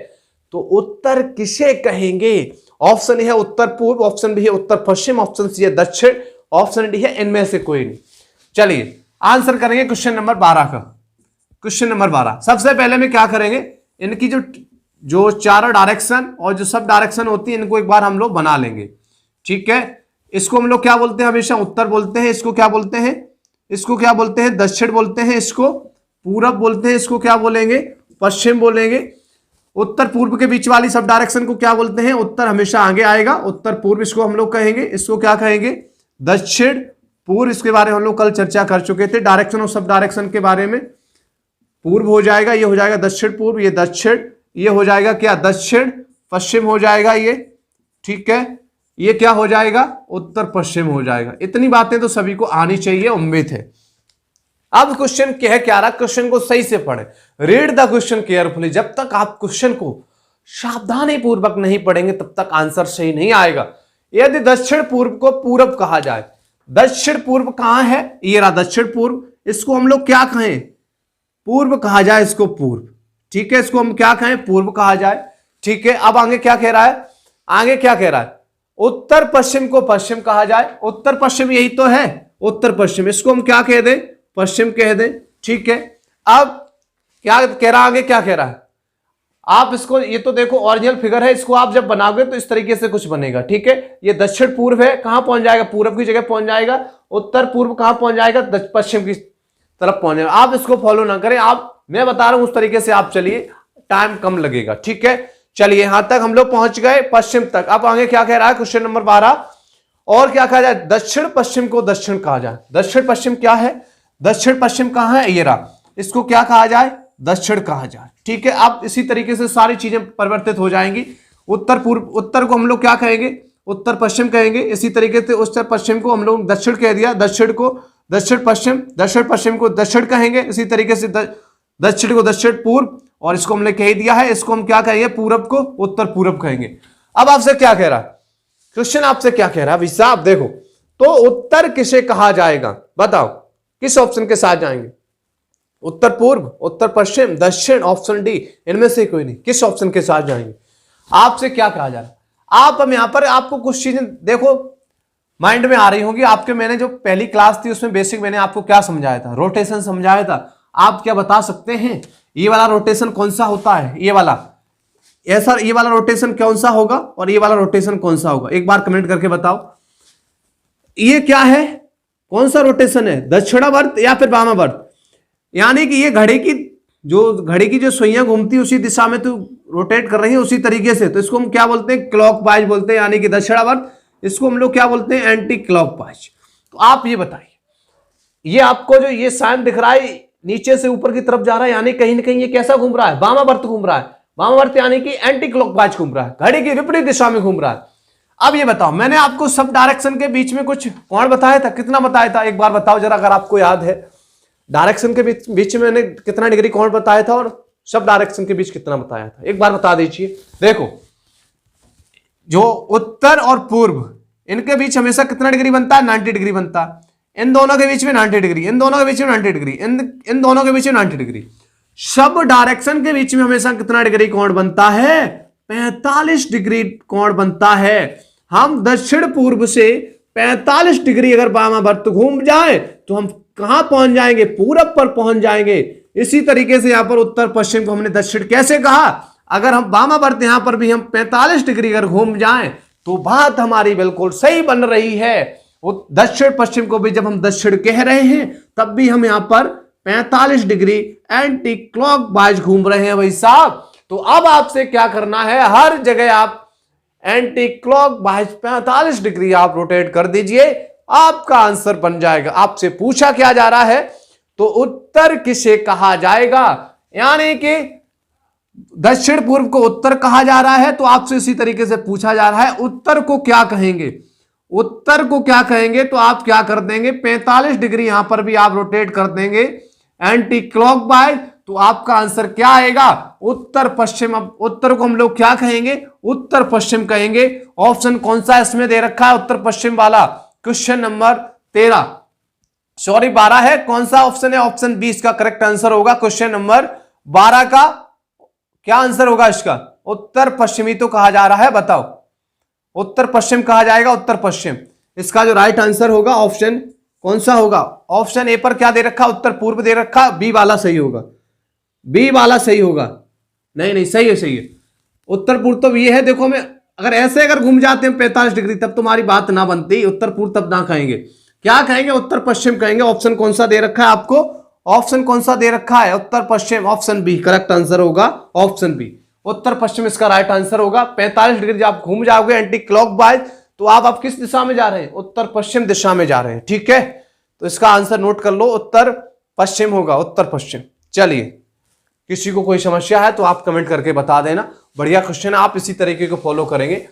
तो उत्तर किसे कहेंगे? ऑप्शन ए है उत्तर पूर्व, ऑप्शन बी है उत्तर पश्चिम, ऑप्शन सी है दक्षिण, ऑप्शन डी है इनमें से कोई नहीं। चलिए आंसर करेंगे क्वेश्चन नंबर 12 का। क्वेश्चन नंबर 12 सबसे पहले में क्या करेंगे, इनकी जो चारों डायरेक्शन और जो सब डायरेक्शन होती है इनको एक बार हम लोग बना लेंगे, ठीक है। इसको हम लोग क्या बोलते हैं? हमेशा उत्तर बोलते हैं। इसको क्या बोलते हैं? इसको क्या बोलते हैं? दक्षिण बोलते हैं। इसको पूरब बोलते हैं। इसको क्या बोलेंगे? पश्चिम बोलेंगे। उत्तर पूर्व के बीच वाली सब डायरेक्शन को क्या बोलते हैं? उत्तर हमेशा आगे आएगा, उत्तर पूर्व इसको हम लोग कहेंगे। इसको क्या कहेंगे? दक्षिण पूर्व। इसके बारे में हम लोग कल चर्चा कर चुके थे, डायरेक्शन और सब डायरेक्शन के बारे में। पूर्व हो जाएगा, ये हो जाएगा दक्षिण पूर्व, ये दक्षिण, ये हो जाएगा क्या? दक्षिण पश्चिम हो जाएगा ये, ठीक है। ये क्या हो जाएगा? उत्तर पश्चिम हो जाएगा। इतनी बातें तो सभी को आनी चाहिए, उम्मीद है। अब क्वेश्चन क्या है, क्या रहा? क्वेश्चन को सही से पढ़े, रीड द क्वेश्चन केयरफुली। जब तक आप क्वेश्चन को सावधानी पूर्वक नहीं पढ़ेंगे तब तक आंसर सही नहीं आएगा। यदि दक्षिण पूर्व को पूरब कहा जाए, दक्षिण पूर्व कहां है? ये रहा दक्षिण पूर्व। इसको हम लोग क्या कहें? पूर्व कहा जाए इसको, पूर्व, ठीक है। इसको हम क्या कहें? पूर्व कहा जाए, ठीक है। अब आगे क्या कह रहा है? आगे क्या कह रहा है? उत्तर पश्चिम को पश्चिम कहा जाए। उत्तर पश्चिम यही तो है, उत्तर पश्चिम। इसको हम क्या कह दें? पश्चिम कह दें, ठीक है। अब क्या कह रहा है? आगे क्या कह रहा है? आप इसको, ये तो देखो ओरिजिनल फिगर है, इसको आप जब बनाओगे तो इस तरीके से कुछ बनेगा, ठीक है। ये दक्षिण पूर्व है, कहां पहुंच जाएगा? पूर्व की जगह पहुंच जाएगा। उत्तर पूर्व कहां पहुंच जाएगा? पश्चिम की तरफ पहुंच जाएगा। आप इसको फॉलो ना करें, आप, मैं बता रहा हूं उस तरीके से आप चलिए, टाइम कम लगेगा, ठीक है। चलिए यहां तक हम लोग पहुंच गए, पश्चिम तक। अब आगे क्या कह रहा है? क्वेश्चन नंबर 12, और क्या कहा जाए, दक्षिण पश्चिम को दक्षिण कहा जाए। दक्षिण पश्चिम क्या है, दक्षिण पश्चिम कहां है, ये रहा, इसको क्या कहा जाए, दक्षिण कहा जाए। ठीक है, अब इसी तरीके से सारी चीजें परिवर्तित हो जाएंगी। उत्तर पूर्व, उत्तर को हम लोग क्या कहेंगे, उत्तर पश्चिम कहेंगे। इसी तरीके से उत्तर पश्चिम को हम लोग दक्षिण कह दिया, दक्षिण को दक्षिण पश्चिम, दक्षिण पश्चिम को दक्षिण कहेंगे। इसी तरीके से दक्षिण को दक्षिण पूर्व, और इसको हमने कह दिया है, इसको हम क्या कहेंगे, पूरब को उत्तर पूरब कहेंगे। अब आपसे क्या कह रहा है क्वेश्चन, आपसे क्या कह रहा है साहब, देखो तो उत्तर किसे कहा जाएगा, बताओ किस ऑप्शन के साथ जाएंगे, उत्तर पूर्व, उत्तर पश्चिम, दक्षिण, ऑप्शन डी, इनमें से कोई नहीं, किस ऑप्शन के साथ जाएंगे। आपसे क्या कहा जा रहा है, आप हम यहां पर आपको कुछ चीजें देखो माइंड में आ रही होंगी आपके। मैंने जो पहली क्लास थी उसमें बेसिक मैंने आपको क्या समझाया था, रोटेशन समझाया था। आप क्या बता सकते हैं ये वाला रोटेशन कौन सा होता है, ये वाला, ऐसा ये वाला रोटेशन कौन सा होगा और ये वाला रोटेशन कौन सा होगा, एक बार कमेंट करके बताओ। ये क्या है, कौन सा रोटेशन है, दक्षिणावर्त या फिर वामावर्त, यानी कि ये घड़ी की जो सुइयां घूमती है उसी दिशा में तो रोटेट कर रही है उसी तरीके से, तो इसको हम क्या बोलते हैं, क्लॉकवाइज बोलते हैं, यानी कि दक्षिणावर्त। इसको हम लोग क्या बोलते हैं, एंटी क्लॉकवाइज। तो आप ये बताइए, ये आपको जो ये साइन दिख रहा है नीचे से ऊपर की तरफ जा रहा है, यानी कहीं ना कहीं ये कैसा घूम रहा है, वामावर्त घूम रहा है। वामावर्त यानी कि एंटी क्लॉकवाइज घूम रहा है, घड़ी की विपरीत दिशा में घूम रहा है। अब ये बताओ, मैंने आपको सब डायरेक्शन के बीच में कुछ कोण बताया था, कितना बताया था, एक बार बताओ जरा अगर आपको याद है। डायरेक्शन के बीच में मैंने कितना डिग्री कोण बताया था और सब डायरेक्शन के बीच कितना बताया था, एक बार बता दीजिए। देखो जो उत्तर और पूर्व इनके बीच हमेशा कितना डिग्री बनता है, 90 डिग्री बनता है। इन दोनों के बीच में 90 डिग्री, इन दोनों के बीच में 90 डिग्री, इन दोनों के बीच में 90 डिग्री। सब डायरेक्शन के बीच में हमेशा कितना डिग्री कोण बनता है, 45 डिग्री कोण बनता है। हम दक्षिण पूर्व से 45 डिग्री अगर वामावर्त घूम जाए तो हम कहां पहुंच जाएंगे, पूरब पर पहुंच जाएंगे। इसी तरीके से यहां पर उत्तर पश्चिम को हमने दक्षिण कैसे कहा, अगर हम वामावर्त यहां पर भी हम 45 डिग्री अगर घूम जाएं तो बात हमारी बिल्कुल सही बन रही है। दक्षिण पश्चिम को भी जब हम दक्षिण कह रहे हैं तब भी हम यहां पर 45 डिग्री एंटी क्लॉकवाइज घूम रहे हैं भाई साहब। तो अब आपसे क्या करना है, हर जगह आप एंटी क्लॉकवाइज 45 डिग्री आप रोटेट कर दीजिए, आपका आंसर बन जाएगा। आपसे पूछा क्या जा रहा है, तो उत्तर किसे कहा जाएगा, यानी कि दक्षिण पूर्व को उत्तर कहा जा रहा है, तो आपसे इसी तरीके से पूछा जा रहा है उत्तर को क्या कहेंगे। उत्तर को क्या कहेंगे, तो आप क्या कर देंगे, 45 डिग्री यहां पर भी आप रोटेट कर देंगे एंटी क्लॉकवाइज, तो आपका आंसर क्या आएगा, उत्तर पश्चिम। अब उत्तर को हम लोग क्या कहेंगे, उत्तर पश्चिम कहेंगे। ऑप्शन कौन सा इसमें दे रखा है, उत्तर पश्चिम वाला, क्वेश्चन नंबर 13 सॉरी 12 है, कौन सा ऑप्शन है, ऑप्शन 20 का करेक्ट आंसर होगा। क्वेश्चन नंबर 12 का क्या आंसर होगा इसका, उत्तर पश्चिमी तो कहा जा रहा है, बताओ उत्तर पश्चिम कहा जाएगा, उत्तर पश्चिम। इसका जो राइट आंसर होगा ऑप्शन कौन सा होगा, ऑप्शन ए पर क्या दे रखा, उत्तर पूर्व दे रखा, बी वाला सही होगा, बी वाला सही होगा, नहीं सही है, सही है, उत्तर पूर्व तो ये है। देखो मैं अगर ऐसे अगर घूम जाते हैं 45 डिग्री तब तुम्हारी बात ना बनती, उत्तर पूर्व तब ना कहेंगे, क्या कहेंगे, उत्तर पश्चिम कहेंगे। ऑप्शन कौन सा दे रखा है आपको, ऑप्शन कौन सा दे रखा है, उत्तर पश्चिम, ऑप्शन बी करेक्ट आंसर होगा, ऑप्शन बी उत्तर पश्चिम इसका राइट आंसर होगा। 45 डिग्री जब आप घूम जाओगे एंटी क्लॉकवाइज तो आप किस दिशा में जा रहे हैं, उत्तर पश्चिम दिशा में जा रहे हैं। ठीक है, तो इसका आंसर नोट कर लो, उत्तर पश्चिम होगा, उत्तर पश्चिम। चलिए, किसी को कोई समस्या है तो आप कमेंट करके बता देना। बढ़िया क्वेश्चन है, आप इसी तरीके को फॉलो करेंगे।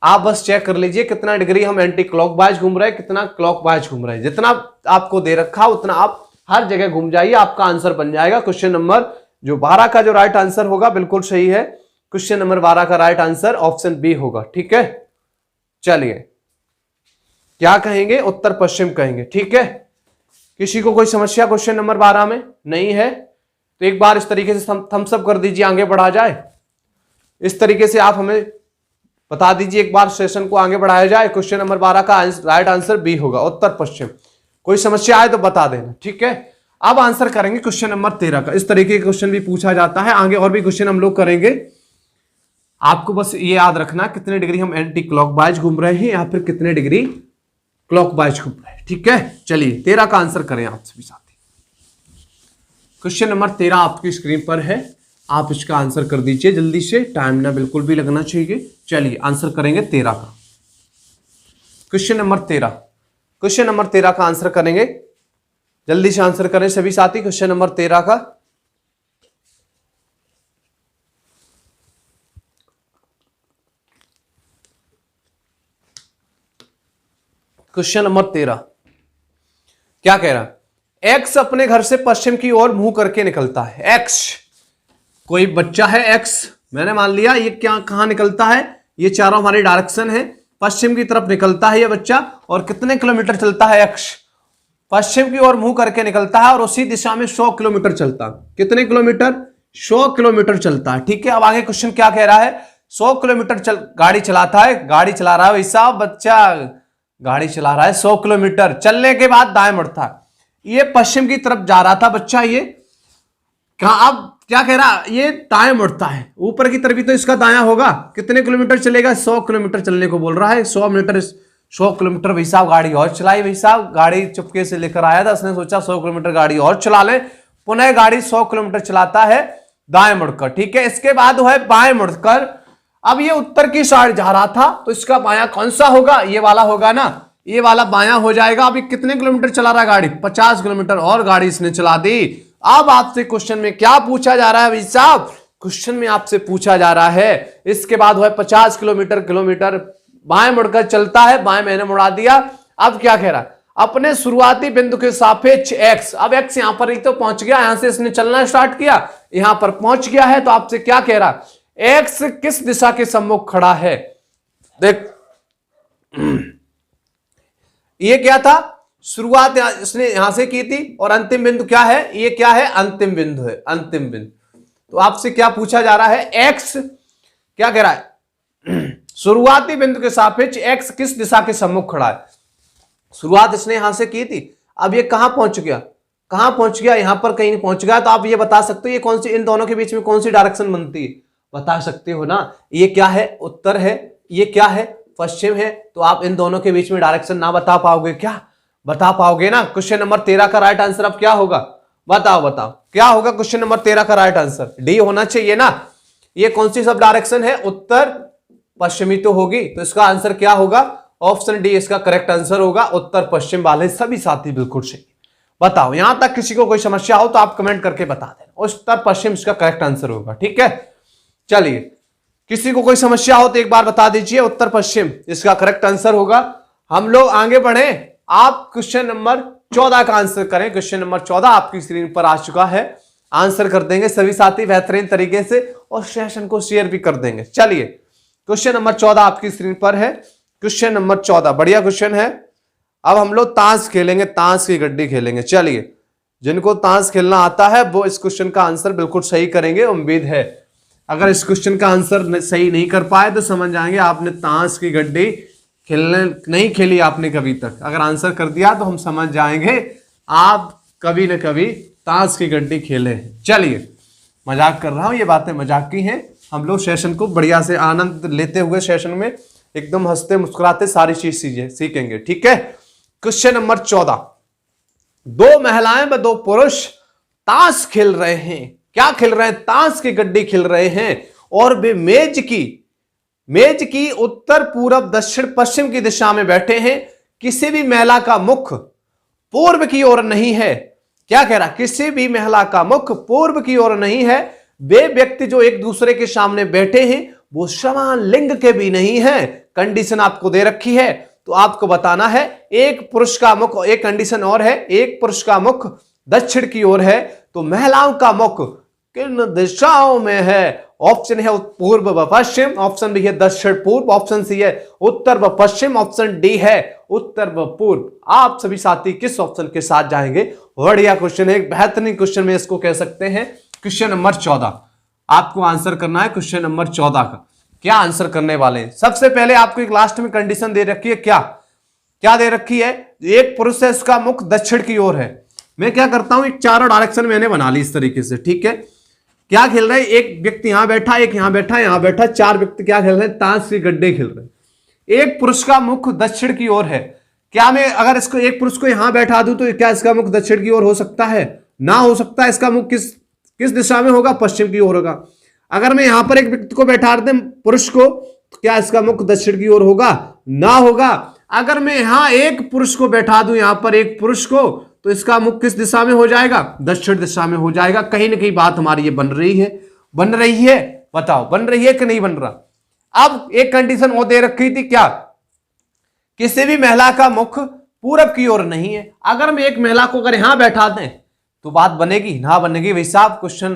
आप बस चेक कर लीजिए कितना डिग्री हम एंटी क्लॉकवाइज घूम रहे हैं, कितना क्लॉकवाइज घूम रहे हैं। जितना आपको दे रखा उतना आप हर जगह घूम जाइए, आपका आंसर बन जाएगा। क्वेश्चन नंबर जो 12 का जो राइट आंसर होगा बिल्कुल सही है, क्वेश्चन नंबर 12 का राइट आंसर ऑप्शन बी होगा। ठीक है, चलिए क्या कहेंगे, उत्तर पश्चिम कहेंगे। ठीक है, किसी को कोई समस्या क्वेश्चन नंबर 12 में नहीं है तो एक बार इस तरीके से थम्स अप कर दीजिए, आगे बढ़ा जाए। इस तरीके से आप हमें बता दीजिए, एक बार सेशन को आगे बढ़ाया जाए। क्वेश्चन नंबर 12 का राइट आंसर बी होगा, उत्तर पश्चिम। कोई समस्या आए तो बता देना। ठीक है, अब आंसर करेंगे क्वेश्चन नंबर 13 का। इस तरीके के क्वेश्चन भी पूछा जाता है, आगे और भी क्वेश्चन हम लोग करेंगे। आपको बस ये याद रखना कितने डिग्री हम एंटी क्लॉकवाइज घूम रहे हैं या फिर कितने डिग्री क्लॉकवाइज घूम रहे हैं। ठीक है, चलिए 13 का आंसर करें आप सभी साथी। क्वेश्चन नंबर 13 आपकी स्क्रीन पर है, आप इसका आंसर कर दीजिए जल्दी से, टाइम ना बिल्कुल भी लगना चाहिए। चलिए आंसर करेंगे 13 का। क्वेश्चन नंबर 13, क्वेश्चन नंबर 13 का आंसर करेंगे। जल्दी से आंसर करें सभी साथी क्वेश्चन नंबर 13 का। क्वेश्चन नंबर 13 क्या कह रहा है? एक्स अपने घर से पश्चिम की ओर मुंह करके निकलता है। एक्स, कोई बच्चा है एक्स, मैंने मान लिया ये क्या कहां निकलता है, ये चारों हमारी डायरेक्शन है, पश्चिम की तरफ निकलता है ये बच्चा, और कितने किलोमीटर चलता है एक्स? पश्चिम की ओर मुंह करके निकलता है और उसी दिशा में 100 किलोमीटर चलता है। कितने किलोमीटर? 100 किलोमीटर चलता है। ठीक है, अब आगे क्वेश्चन क्या कह रहा है? 100 किलोमीटर गाड़ी चलाता है, गाड़ी चला रहा है वैसा बच्चा, गाड़ी चला रहा है 100 किलोमीटर, चलने के बाद दाएं मुड़ता है। ये पश्चिम की तरफ जा रहा था बच्चा, ये कहा, अब क्या कह रहा, ये दाएं मुड़ता है, ऊपर की तरफ ही तो इसका दायां होगा। कितने किलोमीटर चलेगा? 100 किलोमीटर चलने को बोल रहा है। 100 किलोमीटर भाई साहब गाड़ी और चलाई, भाई साहब गाड़ी चुपके से लेकर आया था, उसने सोचा 100 किलोमीटर गाड़ी और चला ले, पुनः गाड़ी 100 किलोमीटर चलाता है दाएं मुड़कर। ठीक है, इसके बाद है बाएं मुड़कर। अब ये उत्तर की साइड जा रहा था, तो इसका बायां कौन सा होगा? ये वाला होगा ना, ये वाला बायां हो जाएगा। अभी कितने किलोमीटर चला रहा है गाड़ी? 50 किलोमीटर और गाड़ी इसने चला दी। अब आपसे क्वेश्चन में क्या पूछा जा रहा है भाई साहब? क्वेश्चन में आपसे पूछा जा रहा है इसके बाद है 50 किलोमीटर बाएं मुड़कर चलता है, बाएं मैंने मुड़ा दिया। अब क्या कह रहा है? अपने शुरुआती बिंदु के सापेक्ष एक्स, अब एक्स यहां पर ही तो पहुंच गया, यहां से इसने चलना स्टार्ट किया, यहां पर पहुंच गया है, तो आपसे क्या कह रहा है? एक्स किस दिशा के सम्मुख खड़ा है? देख ये क्या था? शुरुआत इसने यहां से की थी, और अंतिम बिंदु क्या है? ये क्या है? अंतिम बिंदु है, अंतिम बिंदु। तो आपसे क्या पूछा जा रहा है? एक्स क्या कह रहा है? शुरुआती बिंदु के सापेक्ष एक्स किस दिशा के सम्मुख खड़ा है? शुरुआत इसने यहां से की थी, अब ये कहां पहुंच गया? कहां पहुंच गया? यहां पर कहीं पहुंच गया। तो आप ये बता सकते हो ये कौन सी, इन दोनों के बीच में कौन सी डायरेक्शन बनती है? बता सकते हो ना। ये क्या है? उत्तर है, ये क्या है? पश्चिम है। तो आप इन दोनों के बीच में डायरेक्शन ना बता पाओगे क्या? बता पाओगे ना। क्वेश्चन नंबर 13 का राइट आंसर अब क्या होगा? बताओ बताओ क्या होगा क्वेश्चन नंबर 13 का राइट आंसर? डी होना चाहिए ना। ये कौन सी सब डायरेक्शन है? उत्तर पश्चिमी तो होगी, तो इसका आंसर क्या होगा? ऑप्शन डी इसका करेक्ट आंसर होगा। उत्तर पश्चिम वाले सभी साथी बिल्कुल सही। बताओ, यहां तक किसी को कोई समस्या हो तो आप कमेंट करके बता देना। उत्तर पश्चिम इसका करेक्ट आंसर होगा। ठीक है, चलिए, किसी को कोई समस्या हो तो एक बार बता दीजिए, उत्तर पश्चिम इसका करेक्ट आंसर होगा। हम लोग आगे बढ़े, आप क्वेश्चन नंबर 14 का आंसर करें। क्वेश्चन नंबर 14 आपकी स्क्रीन पर आ चुका है, आंसर कर देंगे सभी साथी बेहतरीन तरीके से, और सेशन को शेयर भी कर देंगे। चलिए, क्वेश्चन नंबर 14 आपकी स्क्रीन पर है। क्वेश्चन नंबर 14 बढ़िया क्वेश्चन है। अब हम लोग ताश खेलेंगे, ताश की गड्डी खेलेंगे। चलिए, जिनको ताश खेलना आता है वो इस क्वेश्चन का आंसर बिल्कुल सही करेंगे, उम्मीद है। अगर इस क्वेश्चन का आंसर सही नहीं कर पाए तो समझ जाएंगे आपने ताश की गड्डी खेलने नहीं खेली आपने कभी तक। अगर आंसर कर दिया तो हम समझ जाएंगे आप कभी न कभी ताश की गड्डी खेले हैं। चलिए, मजाक कर रहा हूं, ये बातें मजाक की हैं। हम लोग सेशन को बढ़िया से आनंद लेते हुए सेशन में एकदम हंसते मुस्कुराते सारी चीज सीखेंगे। ठीक है, क्वेश्चन नंबर 14, दो महिलाएं व दो पुरुष ताश खेल रहे हैं। क्या खेल रहे हैं? ताश की गड्डी खेल रहे हैं, और वे मेज की उत्तर पूर्व दक्षिण पश्चिम की दिशा में बैठे हैं। किसी भी महिला का मुख पूर्व की ओर नहीं है। क्या कह रहा? किसी भी महिला का मुख पूर्व की ओर नहीं है। वे व्यक्ति जो एक दूसरे के सामने बैठे हैं वो समान लिंग के भी नहीं है। कंडीशन आपको दे रखी है, तो आपको बताना है। एक पुरुष का मुख, एक कंडीशन और है, एक पुरुष का मुख दक्षिण की ओर है, तो महिलाओं का मुख किन दिशाओं में है? ऑप्शन है पूर्व व पश्चिम, ऑप्शन बी है दक्षिण पूर्व, ऑप्शन सी है उत्तर व पश्चिम, ऑप्शन डी है उत्तर व पूर्व। आप सभी साथी किस ऑप्शन के साथ जाएंगे? बढ़िया क्वेश्चन है, एक बेहतरीन क्वेश्चन में इसको कह सकते हैं। क्वेश्चन नंबर 14 आपको आंसर करना है। क्वेश्चन नंबर 14 का क्या आंसर करने वाले हैं? सबसे पहले आपको एक लास्ट में कंडीशन दे रखी है। क्या दे रखी है? एक पुरुष है, उसका मुख दक्षिण की ओर है। मैं क्या करता हूं, एक चारों डायरेक्शन मैंने बना ली इस तरीके से। ठीक है, क्या खेल रहे हैं? एक व्यक्ति यहां बैठा, एक यहां बैठा, यहां बैठा, चार व्यक्ति क्या खेल रहे हैं? ताश की गड्ढे खेल रहे हैं। एक पुरुष का मुख दक्षिण की ओर है। क्या मैं अगर इसको एक पुरुष को यहां बैठा दूं तो क्या इसका मुख दक्षिण की ओर हो सकता है? ना हो सकता है। इसका मुख किस दिशा में होगा? पश्चिम की ओर होगा। अगर मैं यहां पर एक व्यक्ति को बैठा दें, पुरुष को, तो क्या इसका मुख दक्षिण की ओर होगा? ना होगा। अगर मैं यहां एक पुरुष को बैठा दूं, यहां पर एक पुरुष को, तो इसका मुख किस दिशा में हो जाएगा? दक्षिण दिशा में हो जाएगा। कहीं ना कहीं बात हमारी ये बन रही है, बन रही है? बताओ बन रही है कि नहीं बन रहा। अब एक कंडीशन और दे रखी थी, क्या? किसी भी महिला का मुख पूरब की ओर नहीं है। अगर मैं एक महिला को अगर यहां बैठा दें तो बात बनेगी ना बनेगी? भाई साहब क्वेश्चन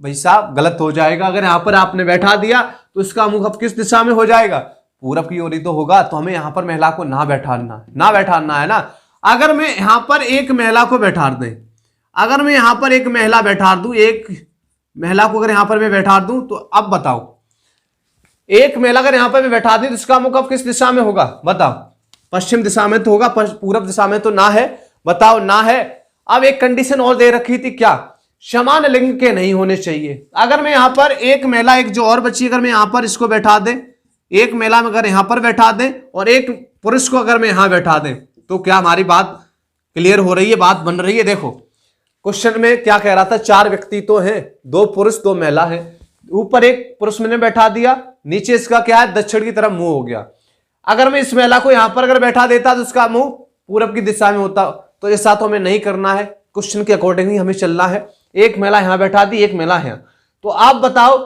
भाई साहब गलत हो जाएगा। अगर यहां पर आपने बैठा दिया तो इसका मुख अब किस दिशा में हो जाएगा? पूरब की ओर ही तो होगा। तो हमें यहां पर महिला को ना बैठाना है ना। अगर मैं यहां पर एक महिला को बैठा दें, अगर मैं यहां पर एक महिला बैठा दूं, एक महिला को अगर यहां पर मैं बैठा दूं, तो अब बताओ एक महिला अगर यहां पर मैं बैठा दी तो इसका मुख अब किस दिशा में होगा? बताओ। पश्चिम दिशा में तो होगा, पूरब दिशा में तो ना है। बताओ ना है। अब एक कंडीशन और दे रखी थी, क्या? समान लिंग के नहीं होने चाहिए। अगर मैं यहां पर एक महिला, एक जो और बच्ची, अगर मैं यहां पर इसको बैठा दें, एक महिला में अगर यहां पर बैठा दें और एक पुरुष को अगर मैं यहां बैठा दें, तो क्या हमारी बात क्लियर हो रही है? बात बन रही है? देखो क्वेश्चन में क्या कह रहा था, 4 व्यक्ति तो हैं, 2 पुरुष 2 महिला है। ऊपर एक पुरुष मैंने बैठा दिया, नीचे इसका क्या है? दक्षिण की तरफ मुंह हो गया। अगर मैं इस महिला को यहां पर अगर बैठा देता तो उसका मुंह पूरब की दिशा में होता। तो ऐसा तो हमें नहीं करना है, क्वेश्चन के अकॉर्डिंग ही हमें चलना है। एक महिला यहां बैठा दी, एक महिला है, तो आप बताओ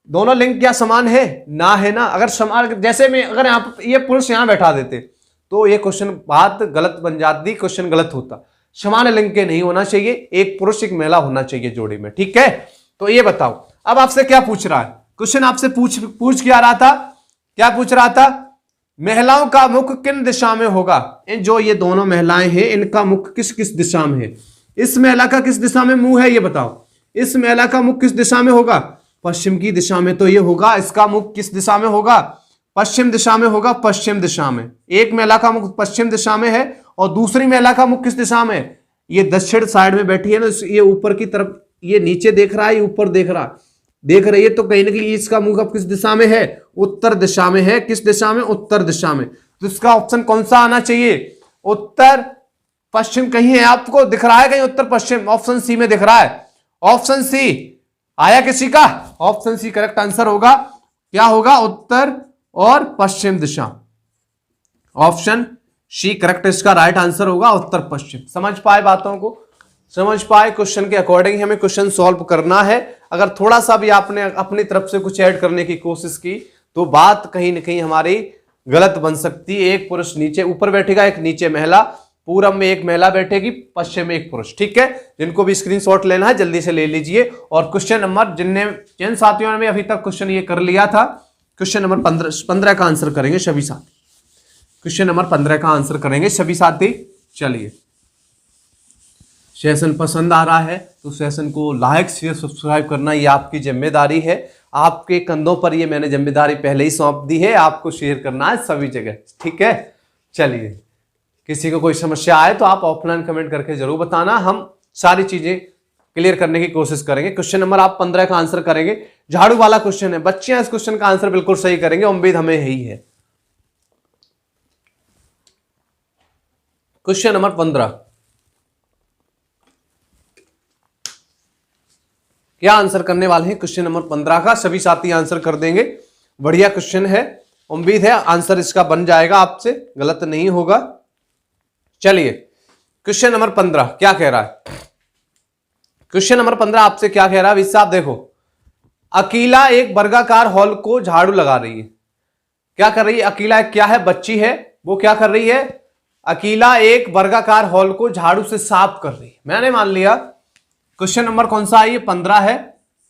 दोनों लिंग क्या समान है? ना है ना। अगर समान, जैसे मैं अगर यहां ये पुरुष यहां बैठा देते तो ये क्वेश्चन बात गलत बन जाती, क्वेश्चन गलत होता। समान लिंग के नहीं होना चाहिए, एक पुरुष एक महिला होना चाहिए जोड़ी में, ठीक है। तो ये बताओ अब आपसे क्या पूछ रहा है क्वेश्चन? आपसे पूछ क्या रहा था? क्या पूछ रहा था? महिलाओं का मुख किन दिशा में होगा? जो ये दोनों महिलाएं हैं इनका मुख किस किस दिशा में है? इस महिला का किस दिशा में मुंह है ये बताओ। इस महिला का मुख किस दिशा में होगा? पश्चिम की दिशा में तो ये होगा। इसका मुख किस दिशा में होगा? पश्चिम दिशा में होगा, पश्चिम दिशा में। एक महिला का मुख पश्चिम दिशा में है और दूसरी महिला का मुख किस दिशा में है? ये दक्षिण साइड में बैठी है ना, ये ऊपर की तरफ, ये नीचे देख रहा है, ये ऊपर देख रही है, तो कहीं ना कहीं इसका मुख अब किस दिशा में है? उत्तर दिशा में है। किस दिशा में? उत्तर दिशा में। तो इसका ऑप्शन कौन सा आना चाहिए? उत्तर पश्चिम। कहीं है आपको दिख रहा है कहीं उत्तर पश्चिम? ऑप्शन सी में दिख रहा है। ऑप्शन सी आया किसी का? ऑप्शन सी करेक्ट आंसर होगा। क्या होगा? उत्तर और पश्चिम दिशा। ऑप्शन सी करेक्ट इसका राइट आंसर होगा, उत्तर पश्चिम। समझ पाए बातों को? समझ पाए? क्वेश्चन के अकॉर्डिंग हमें क्वेश्चन सॉल्व करना है। अगर थोड़ा सा भी आपने अपनी तरफ से कुछ ऐड करने की कोशिश की तो बात कहीं ना कहीं हमारी गलत बन सकती है। एक पुरुष नीचे ऊपर बैठेगा, एक नीचे महिला, पूरब में एक महिला बैठेगी, पश्चिम में एक पुरुष, ठीक है। जिनको भी स्क्रीनशॉट लेना है जल्दी से ले लीजिए। और क्वेश्चन नंबर जिन साथियों ने अभी तक क्वेश्चन ये कर लिया था, क्वेश्चन नंबर 15 का आंसर करेंगे सभी साथी। क्वेश्चन नंबर 15 का आंसर करेंगे सभी साथी। चलिए, सेशन पसंद आ रहा है तो सेशन को लाइक शेयर सब्सक्राइब करना ये आपकी जिम्मेदारी है। आपके कंधों पर ये मैंने जिम्मेदारी पहले ही सौंप दी है, आपको शेयर करना है सभी जगह, ठीक है। चलिए, किसी को कोई समस्या आए तो आप ऑफलाइन कमेंट करके जरूर बताना, हम सारी चीजें क्लियर करने की कोशिश करेंगे। क्वेश्चन नंबर आप 15 का आंसर करेंगे। झाड़ू वाला क्वेश्चन है, बच्चियां इस क्वेश्चन का आंसर बिल्कुल सही करेंगे, उम्मीद हमें यही है। क्वेश्चन नंबर 15 क्या आंसर करने वाले हैं? क्वेश्चन नंबर 15 का सभी साथी आंसर कर देंगे। बढ़िया क्वेश्चन है, उम्मीद है आंसर इसका बन जाएगा, आपसे गलत नहीं होगा। चलिए, क्वेश्चन नंबर 15 क्या कह रहा है? क्वेश्चन नंबर 15 आपसे क्या कह रहा है? साहब देखो, अकीला एक वर्गाकार हॉल को झाड़ू लगा रही है। क्या कर रही है? अकीला क्या है? बच्ची है, वो क्या कर रही है? अकीला एक वर्गाकार हॉल को झाड़ू से साफ कर रही है। मैंने मान लिया क्वेश्चन नंबर कौन सा है? ये 15 है।